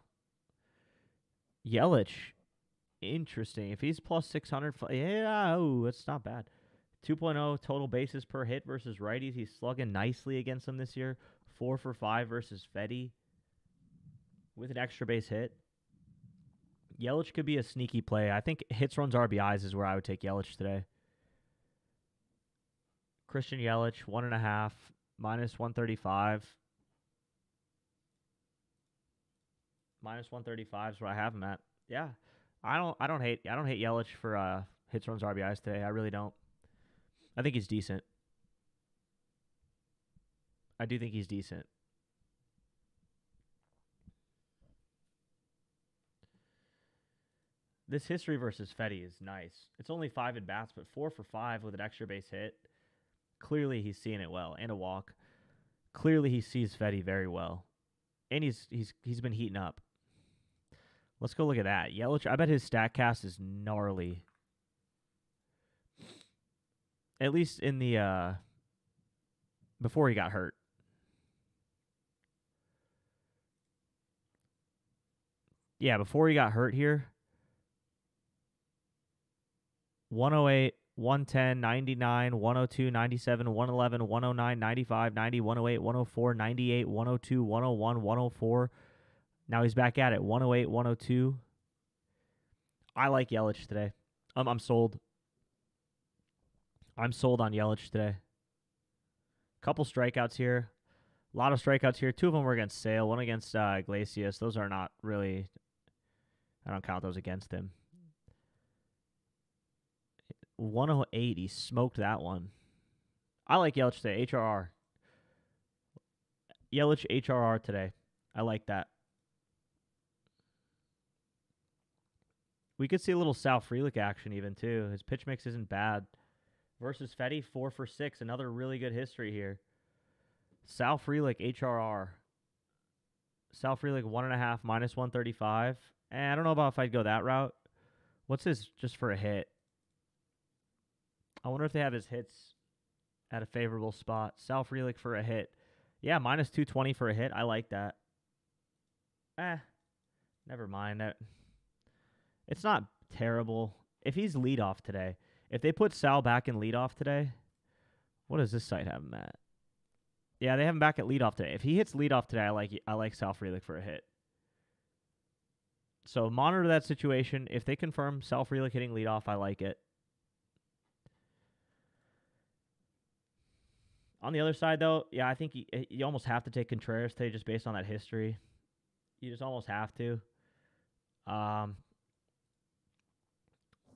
Yelich. Interesting. If he's plus 600... Yeah, that's not bad. 2.0 total bases per hit versus righties. He's slugging nicely against them this year. 4 for 5 versus Fetty with an extra base hit. Yelich could be a sneaky play. I think hits, runs, RBIs is where I would take Yelich today. Christian Yelich, 1.5, minus 135. Minus 135 is where I have him at. Yeah, I don't hate Yelich for hits, runs, RBIs today. I really don't. I think he's decent. I do think he's decent. This history versus Fetty is nice. It's only 5 at bats, but 4 for 5 with an extra base hit. Clearly, he's seeing it well, and a walk. Clearly, he sees Fetty very well, and he's been heating up. Let's go look at that. Yelich. I bet his StatCast is gnarly. At least in the before he got hurt. Yeah, before he got hurt here. 108, 110, 99, 102, 97, 111, 109, 95, 90, 108, 104, 98, 102, 101, 104. Now he's back at it. 108, 102. I like Yelich today. I'm sold. I'm sold on Yelich today. Couple strikeouts here. A lot of strikeouts here. 2 of them were against Sale. 1 against Iglesias. Those are not really... I don't count those against him. 108. He smoked that one. I like Yelich today. HRR. Yelich HRR today. I like that. We could see a little Sal Frelick action even, too. His pitch mix isn't bad. Versus Fetty, 4 for 6. Another really good history here. Sal Frelick, HRR. Sal Frelick, 1.5, minus 135. I don't know about if I'd go that route. What's his just for a hit? I wonder if they have his hits at a favorable spot. Sal Frelick for a hit. Yeah, minus 220 for a hit. I like that. Never mind. It's not terrible. If he's leadoff today... If they put Sal back in leadoff today, what does this site have him at? Yeah, they have him back at leadoff today. If he hits leadoff today, I like Sal Frelick for a hit. So monitor that situation. If they confirm Sal Frelick hitting leadoff, I like it. On the other side, though, yeah, I think you almost have to take Contreras today just based on that history. You just almost have to.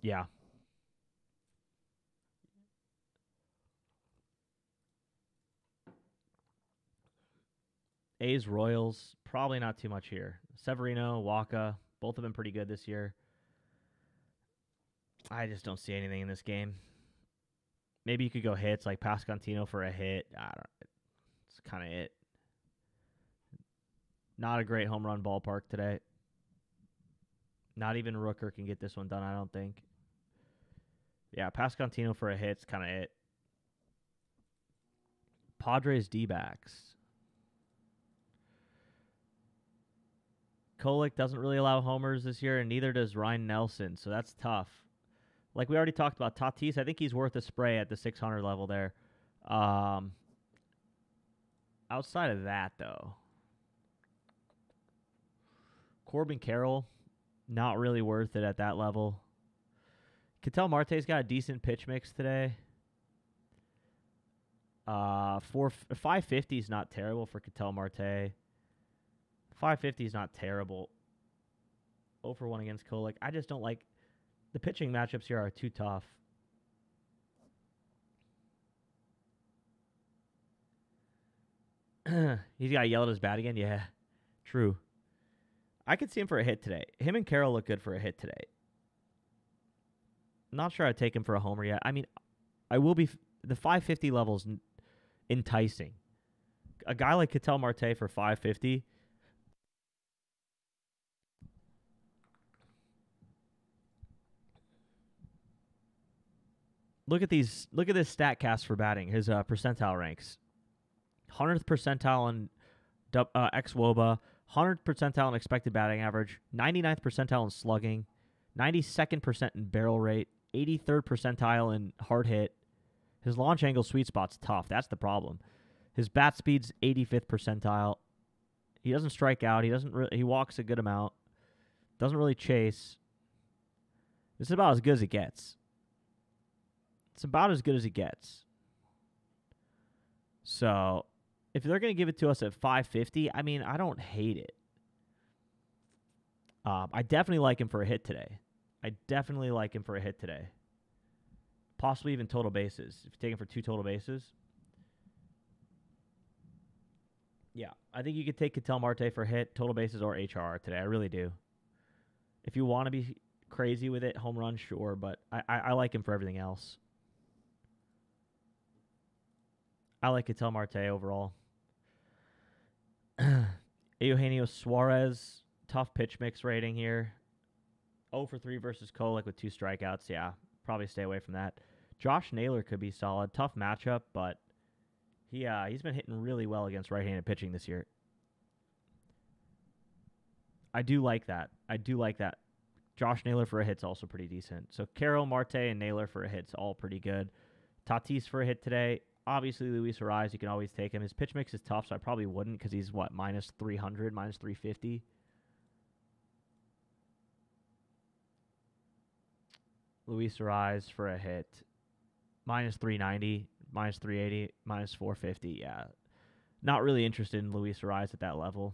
Yeah. A's, Royals, probably not too much here. Severino, Waka, both have been pretty good this year. I just don't see anything in this game. Maybe you could go hits like Pascantino for a hit. It's kind of it. Not a great home run ballpark today. Not even Rooker can get this one done, I don't think. Yeah, Pascantino for a hit's kind of it. Padres D-backs. Kolek doesn't really allow homers this year, and neither does Ryan Nelson, so that's tough. Like we already talked about, Tatis, I think he's worth a spray at the 600 level there. Outside of that, though, Corbin Carroll, not really worth it at that level. Ketel Marte's got a decent pitch mix today. 550 is not terrible for Ketel Marte. 550 is not terrible. 0 for 1 against Kolek. I just don't like the pitching matchups here are too tough. He's got to yell at his bat again? Yeah, true. I could see him for a hit today. Him and Carroll look good for a hit today. Not sure I'd take him for a homer yet. I mean, I will be. The 550 level's enticing. A guy like Ketel Marte for 550. Look at these. Look at this stat cast for batting. His percentile ranks. 100th percentile in xWOBA. 100th percentile in expected batting average. 99th percentile in slugging. 92nd percent in barrel rate. 83rd percentile in hard hit. His launch angle sweet spot's tough. That's the problem. His bat speed's 85th percentile. He doesn't strike out. He walks a good amount. Doesn't really chase. This is about as good as it gets. It's about as good as it gets. So, if they're going to give it to us at 550, I mean, I don't hate it. I definitely like him for a hit today. Possibly even total bases. If you take him for 2 total bases. Yeah, I think you could take Ketel Marte for a hit, total bases, or HRR today. I really do. If you want to be crazy with it, home run, sure, but I like him for everything else. I like Ketel Marte overall. Eugenio Suarez, tough pitch mix rating here. 0 for 3 versus Kolek with 2 strikeouts. Yeah, probably stay away from that. Josh Naylor could be solid. Tough matchup, but he's been hitting really well against right-handed pitching this year. I do like that. Josh Naylor for a hit's also pretty decent. So Carroll, Marte, and Naylor for a hit's all pretty good. Tatis for a hit today. Obviously, Luis Ariz, you can always take him. His pitch mix is tough, so I probably wouldn't because he's, minus 300, minus 350. Luis Ariz for a hit. Minus 390, minus 380, minus 450. Yeah. Not really interested in Luis Ariz at that level.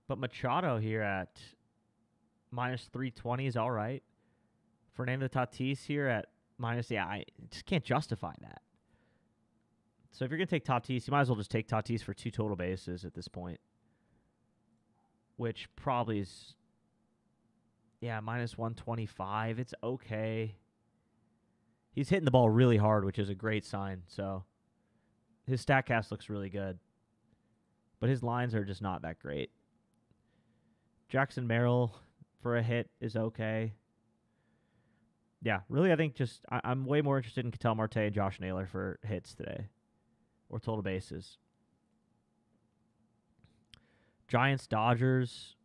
But Machado here at minus 320 is all right. Fernando Tatis here at minus, I just can't justify that. So if you're going to take Tatis, you might as well just take Tatis for 2 total bases at this point. Which probably is, minus 125. It's okay. He's hitting the ball really hard, which is a great sign. So his StatCast looks really good. But his lines are just not that great. Jackson Merrill for a hit is okay. Yeah, really, I think I'm way more interested in Ketel Marte and Josh Naylor for hits today. Or total bases. Giants, Dodgers.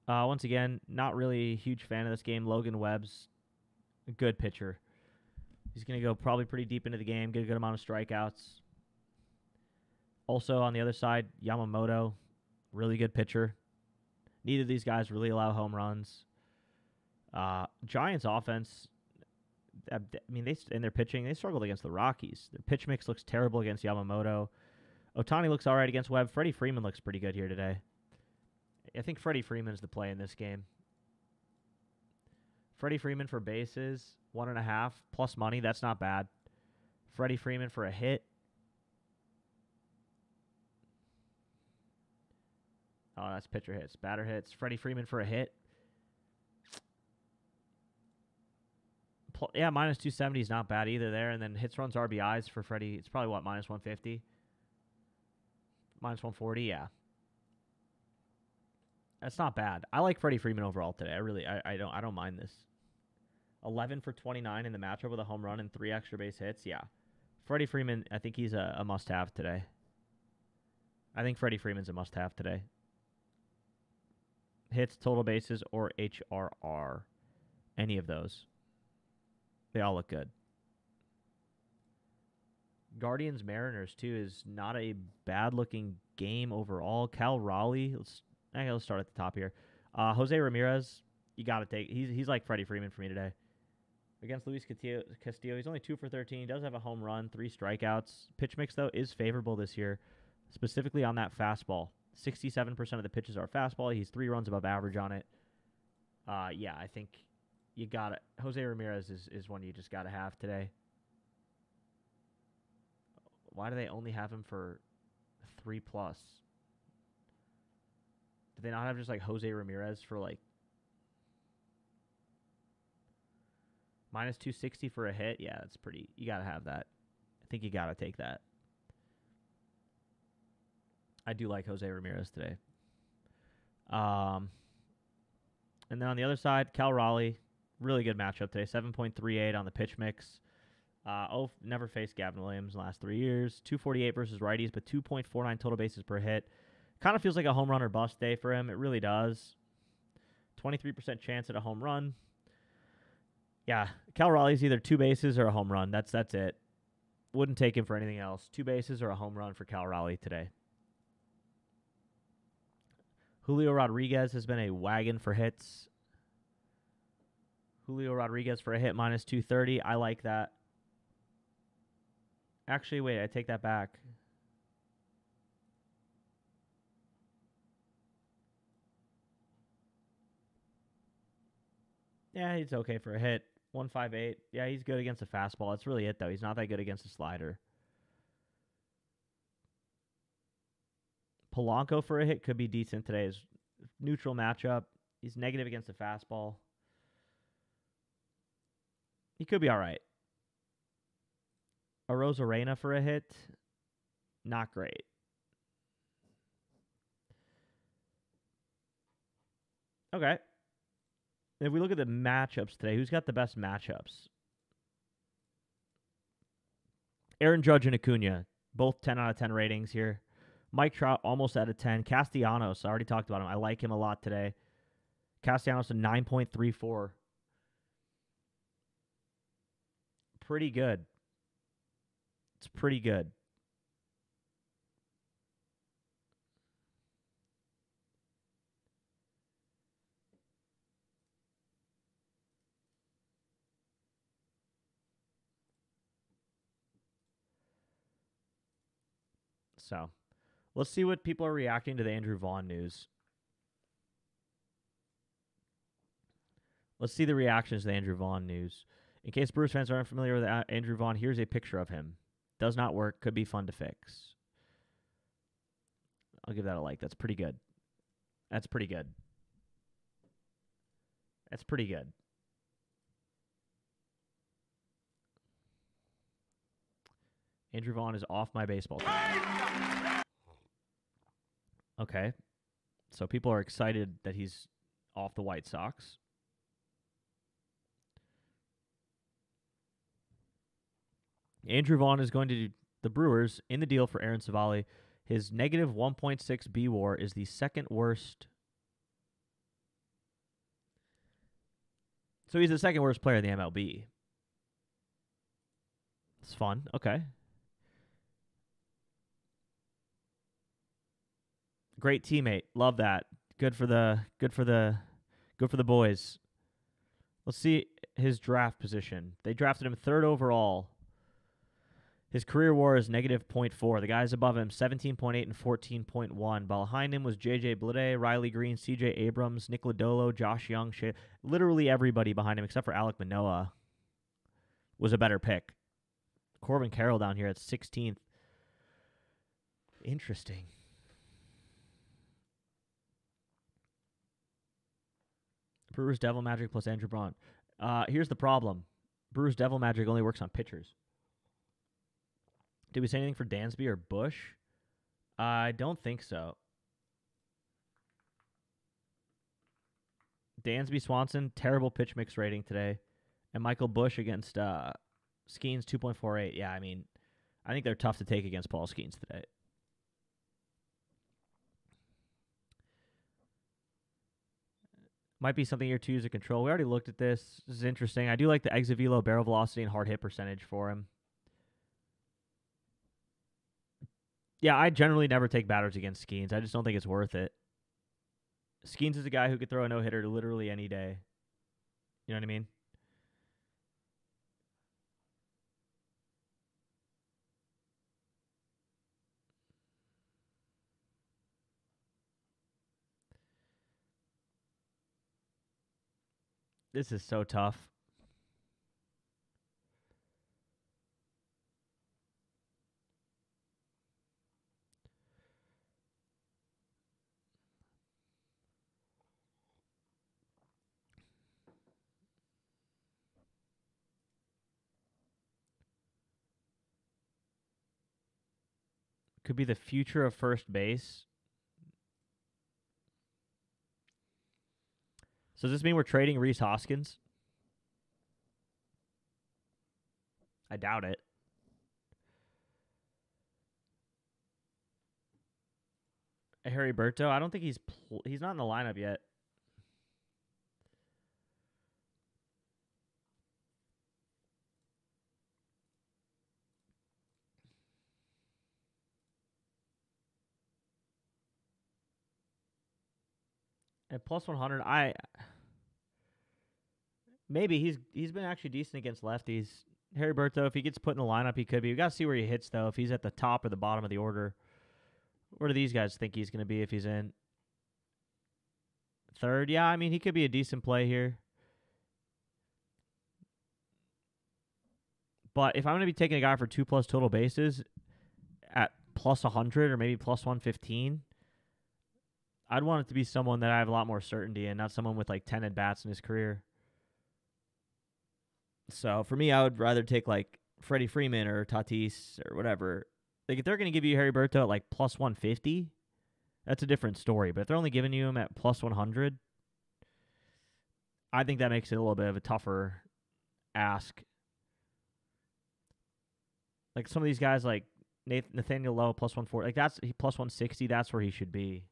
Once again, not really a huge fan of this game. Logan Webb's a good pitcher. He's going to go probably pretty deep into the game, get a good amount of strikeouts. Also, on the other side, Yamamoto, really good pitcher. Neither of these guys really allow home runs. Giants offense, I mean, in their pitching, they struggled against the Rockies. Their pitch mix looks terrible against Yamamoto. Ohtani looks all right against Webb. Freddie Freeman looks pretty good here today. I think Freddie Freeman's the play in this game. Freddie Freeman for bases, 1.5 plus money. That's not bad. Freddie Freeman for a hit. Oh, that's pitcher hits. Batter hits. Freddie Freeman for a hit. Yeah, minus 270 is not bad either there. And then hits, runs, RBIs for Freddie. It's probably, minus 150? Minus 140, yeah. That's not bad. I like Freddie Freeman overall today. I don't mind this. 11 for 29 in the matchup with a home run and 3 extra base hits. Yeah. Freddie Freeman, I think he's a must-have today. I think Freddie Freeman's a must-have today. Hits, total bases, or HRR. Any of those. They all look good. Guardians Mariners, too, is not a bad-looking game overall. Cal Raleigh, let's start at the top here. Jose Ramirez, you got to take. He's like Freddie Freeman for me today. Against Luis Castillo, he's only 2 for 13. He does have a home run, 3 strikeouts. Pitch mix, though, is favorable this year, specifically on that fastball. 67% of the pitches are fastball. He's 3 runs above average on it. Yeah, I think you got it. Jose Ramirez is one you just got to have today. Why do they only have him for 3+? Do they not have just like Jose Ramirez for like minus 260 for a hit? Yeah, that's pretty. You got to have that. I think you got to take that. I do like Jose Ramirez today. And then on the other side, Cal Raleigh, really good matchup today. 7.38 on the pitch mix. Never faced Gavin Williams in the last 3 years. 248 versus righties, but 2.49 total bases per hit. Kind of feels like a home run or bust day for him. It really does. 23% chance at a home run. Yeah, Cal Raleigh's either 2 bases or a home run. That's it. Wouldn't take him for anything else. 2 bases or a home run for Cal Raleigh today. Julio Rodriguez has been a wagon for hits. Julio Rodriguez for a hit, minus 230. I like that. Actually, wait, I take that back. Yeah, he's okay for a hit. 158. Yeah, he's good against a fastball. That's really it, though. He's not that good against a slider. Polanco for a hit could be decent today. His neutral matchup. He's negative against a fastball. He could be all right. Arozarena for a hit. Not great. Okay. If we look at the matchups today, who's got the best matchups? Aaron Judge and Acuna, both 10 out of 10 ratings here. Mike Trout, almost out of 10. Castellanos, I already talked about him. I like him a lot today. Castellanos, a 9.34. Pretty good. It's pretty good. So, let's see what people are reacting to the Andrew Vaughn news. Let's see the reactions to the Andrew Vaughn news. In case Brewers fans aren't familiar with Andrew Vaughn, here's a picture of him. Does not work. Could be fun to fix. I'll give that a like. That's pretty good. That's pretty good. That's pretty good. Andrew Vaughn is off my baseball team. Okay. So people are excited that he's off the White Sox. Andrew Vaughn is going to do the Brewers in the deal for Aaron Savali. His negative 1.6 B WAR is the second worst. So he's the second worst player in the MLB. It's fun. Okay. Great teammate. Love that. Good for the boys. Let's see his draft position. They drafted him 3rd overall. His career WAR is negative 0.4. The guys above him, 17.8 and 14.1. Behind him was J.J. Bleday, Riley Green, C.J. Abrams, Nick Lodolo, Josh Young. Literally everybody behind him, except for Alek Manoah, was a better pick. Corbin Carroll down here at 16th. Interesting. Brewers Devil Magic plus Andrew Vaughn. Here's the problem. Brewers Devil Magic only works on pitchers. Did we say anything for Dansby or Bush? I don't think so. Dansby Swanson, terrible pitch mix rating today. And Michael Busch against Skeens, 2.48. Yeah, I mean, I think they're tough to take against Paul Skeens today. Might be something here to use to control. We already looked at this. This is interesting. I do like the exit velo, barrel velocity, and hard hit percentage for him. Yeah, I generally never take batters against Skeens. I just don't think it's worth it. Skeens is a guy who could throw a no-hitter literally any day. You know what I mean? This is so tough. Could be the future of first base. So does this mean we're trading Rhys Hoskins? I doubt it. Harry Berto, I don't think he's not in the lineup yet. At plus 100, maybe he's been actually decent against lefties. Harry Berto, if he gets put in the lineup, he could be. We got to see where he hits though. If he's at the top or the bottom of the order, where do these guys think he's going to be if he's in third? Yeah, I mean he could be a decent play here. But if I'm going to be taking a guy for 2+ total bases at plus 100 or maybe plus 115. I'd want it to be someone that I have a lot more certainty in, not someone with like 10 at-bats in his career. So for me, I would rather take like Freddie Freeman or Tatis or whatever. Like if they're going to give you Harry Berto at like plus 150, that's a different story. But if they're only giving you him at plus 100, I think that makes it a little bit of a tougher ask. Like some of these guys like Nathaniel Lowe plus 140, like that's plus 160, that's where he should be.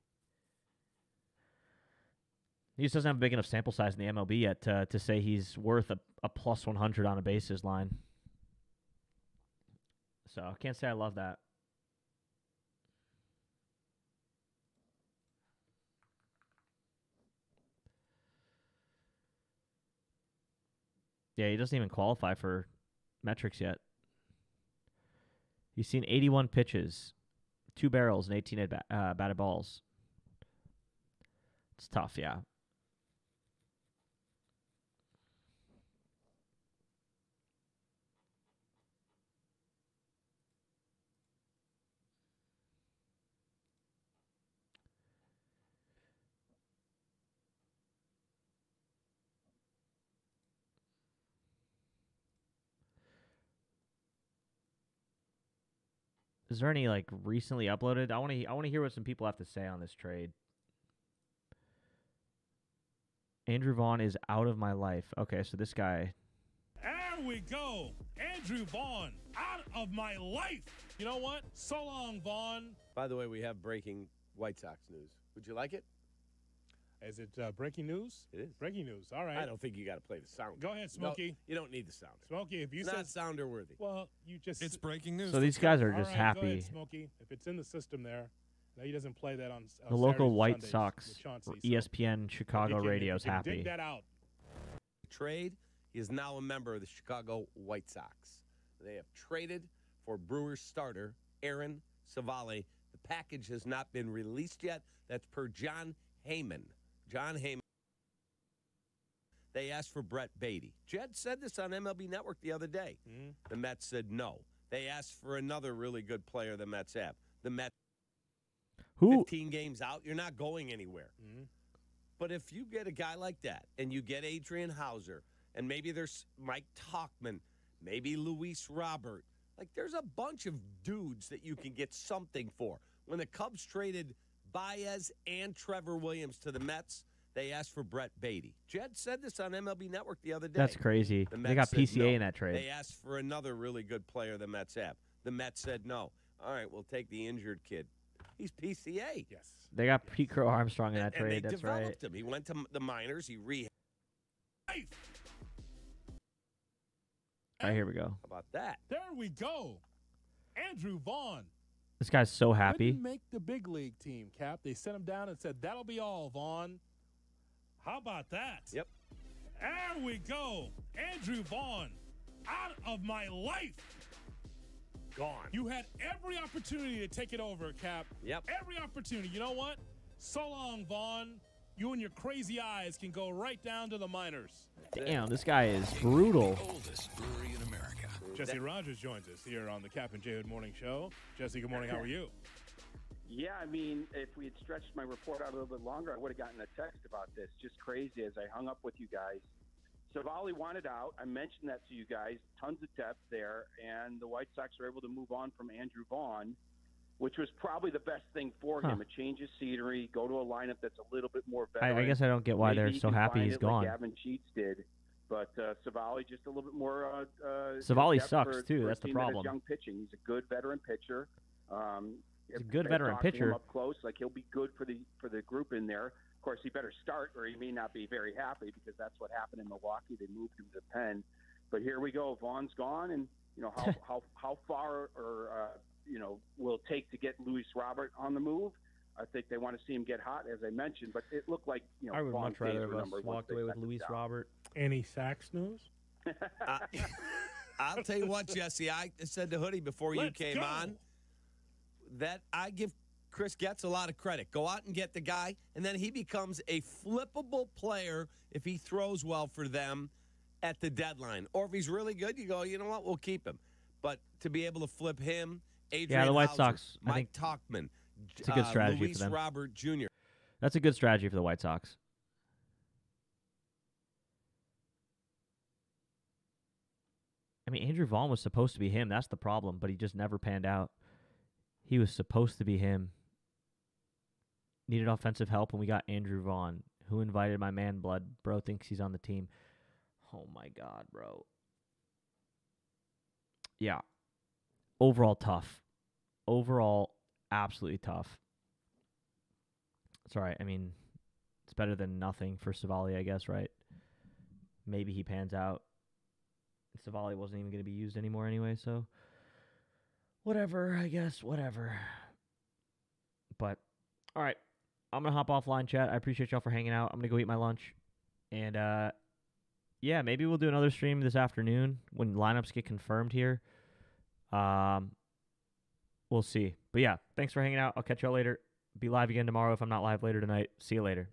He just doesn't have a big enough sample size in the MLB yet to say he's worth a plus 100 on a bases line. So I can't say I love that. Yeah, he doesn't even qualify for metrics yet. He's seen 81 pitches, 2 barrels, and 18 batted balls. It's tough, yeah. Is there any like recently uploaded? I want to hear what some people have to say on this trade. Andrew Vaughn is out of my life. Okay, so this guy. There we go. Andrew Vaughn out of my life. You know what? So long, Vaughn. By the way, we have breaking White Sox news. Would you like it? Is it breaking news? It is. Breaking news. All right. I don't think you got to play the sound. Go ahead, Smokey. No, you don't need the sound. Smokey, if you it's said not sounder worthy. Well, you just. It's breaking news. So these guys are just all right, happy. Go ahead, Smokey. If it's in the system there. No, he doesn't play that on The local Saturdays and White Sundays Sox with Chauncey, so ESPN Chicago if you radio's can happy. Dig that out. Trade. He is now a member of the Chicago White Sox. They have traded for Brewers starter Aaron Savali. The package has not been released yet. That's per John Heyman. John Heyman. They asked for Brett Beatty. Jed said this on MLB Network the other day. The Mets said no. They asked for another really good player the Mets have. The Mets, Who? 15 games out, you're not going anywhere. But if you get a guy like that, and you get Adrian Hauser, and maybe there's Mike Tauchman, maybe Luis Robert, like there's a bunch of dudes that you can get something for. When the Cubs traded Baez and Trevor Williams to the Mets, They asked for Brett Beatty. Jed said this on MLB Network the other day. That's crazy. The They Mets got said PCA no. in that trade. They asked for another really good player the Mets have. The Mets said no. All right, we'll take the injured kid. He's PCA. Yes. They got Pete Crow Armstrong in that And trade. they That's developed right. him. He went to the minors. He rehabbed. All right, here we go. How about that? There we go. Andrew Vaughn. This guy's so happy. Couldn't make the big league team, Cap. They sent him down and said, that'll be all, Vaughn. How about that? Yep. There we go. Andrew Vaughn. Out of my life. Gone. You had every opportunity to take it over, Cap. Yep. Every opportunity. You know what? So long, Vaughn. You and your crazy eyes can go right down to the minors. Damn, this guy is brutal. Oldest brewery in America. Jesse Rogers joins us here on the Cap and J Hood Morning Show. Jesse, good morning. How are you? Yeah, I mean, if we had stretched my report out a little bit longer, I would have gotten a text about this. Just crazy as I hung up with you guys. Savali wanted out. I mentioned that to you guys. Tons of depth there, and the White Sox were able to move on from Andrew Vaughn, which was probably the best thing for him. A change of scenery, go to a lineup that's a little bit more veteran. I guess I don't get why Maybe they're he so can happy find he's it gone. like Gavin Sheets did. But Savali just a little bit more. Savali depth sucks, for too. a That's the team that has problem. young pitching. He's a good veteran pitcher. He's a good I veteran talked to him pitcher. up close, like he'll be good for the group in there. Of course, he better start, or he may not be very happy because that's what happened in Milwaukee. They moved him to the pen. But here we go. Vaughn's gone, and you know how far will it take to get Luis Robert on the move? I think they want to see him get hot, as I mentioned. But it looked like I would Vaughn's much rather days have were us numbered once walked they away with sent him Luis down. Robert. Any Sax news? I'll tell you what, Jesse. I said to Hoodie before you Let's came go. on that I give Chris Getz a lot of credit. Go out and get the guy, and then he becomes a flippable player if he throws well for them at the deadline. Or if he's really good, you go, you know what, we'll keep him. But to be able to flip him, Adrian the White Hauser, Sox, I Mike Talkman, it's a good strategy Luis for them. Robert Jr. That's a good strategy for the White Sox. I mean, Andrew Vaughn was supposed to be him. That's the problem, but he just never panned out. He was supposed to be him. Needed offensive help, and we got Andrew Vaughn. Who invited my man, Blood? Bro thinks he's on the team. Oh, my God, bro. Yeah. Overall, tough. Overall, absolutely tough. It's all right. I mean, it's better than nothing for Savali, I guess, right? Maybe he pans out. Savali wasn't even going to be used anymore anyway, so whatever, I guess, whatever. But, all right, I'm going to hop offline, chat. I appreciate y'all for hanging out. I'm going to go eat my lunch. And, yeah, maybe we'll do another stream this afternoon when lineups get confirmed here. We'll see. But, yeah, thanks for hanging out. I'll catch y'all later. Be live again tomorrow if I'm not live later tonight. See you later.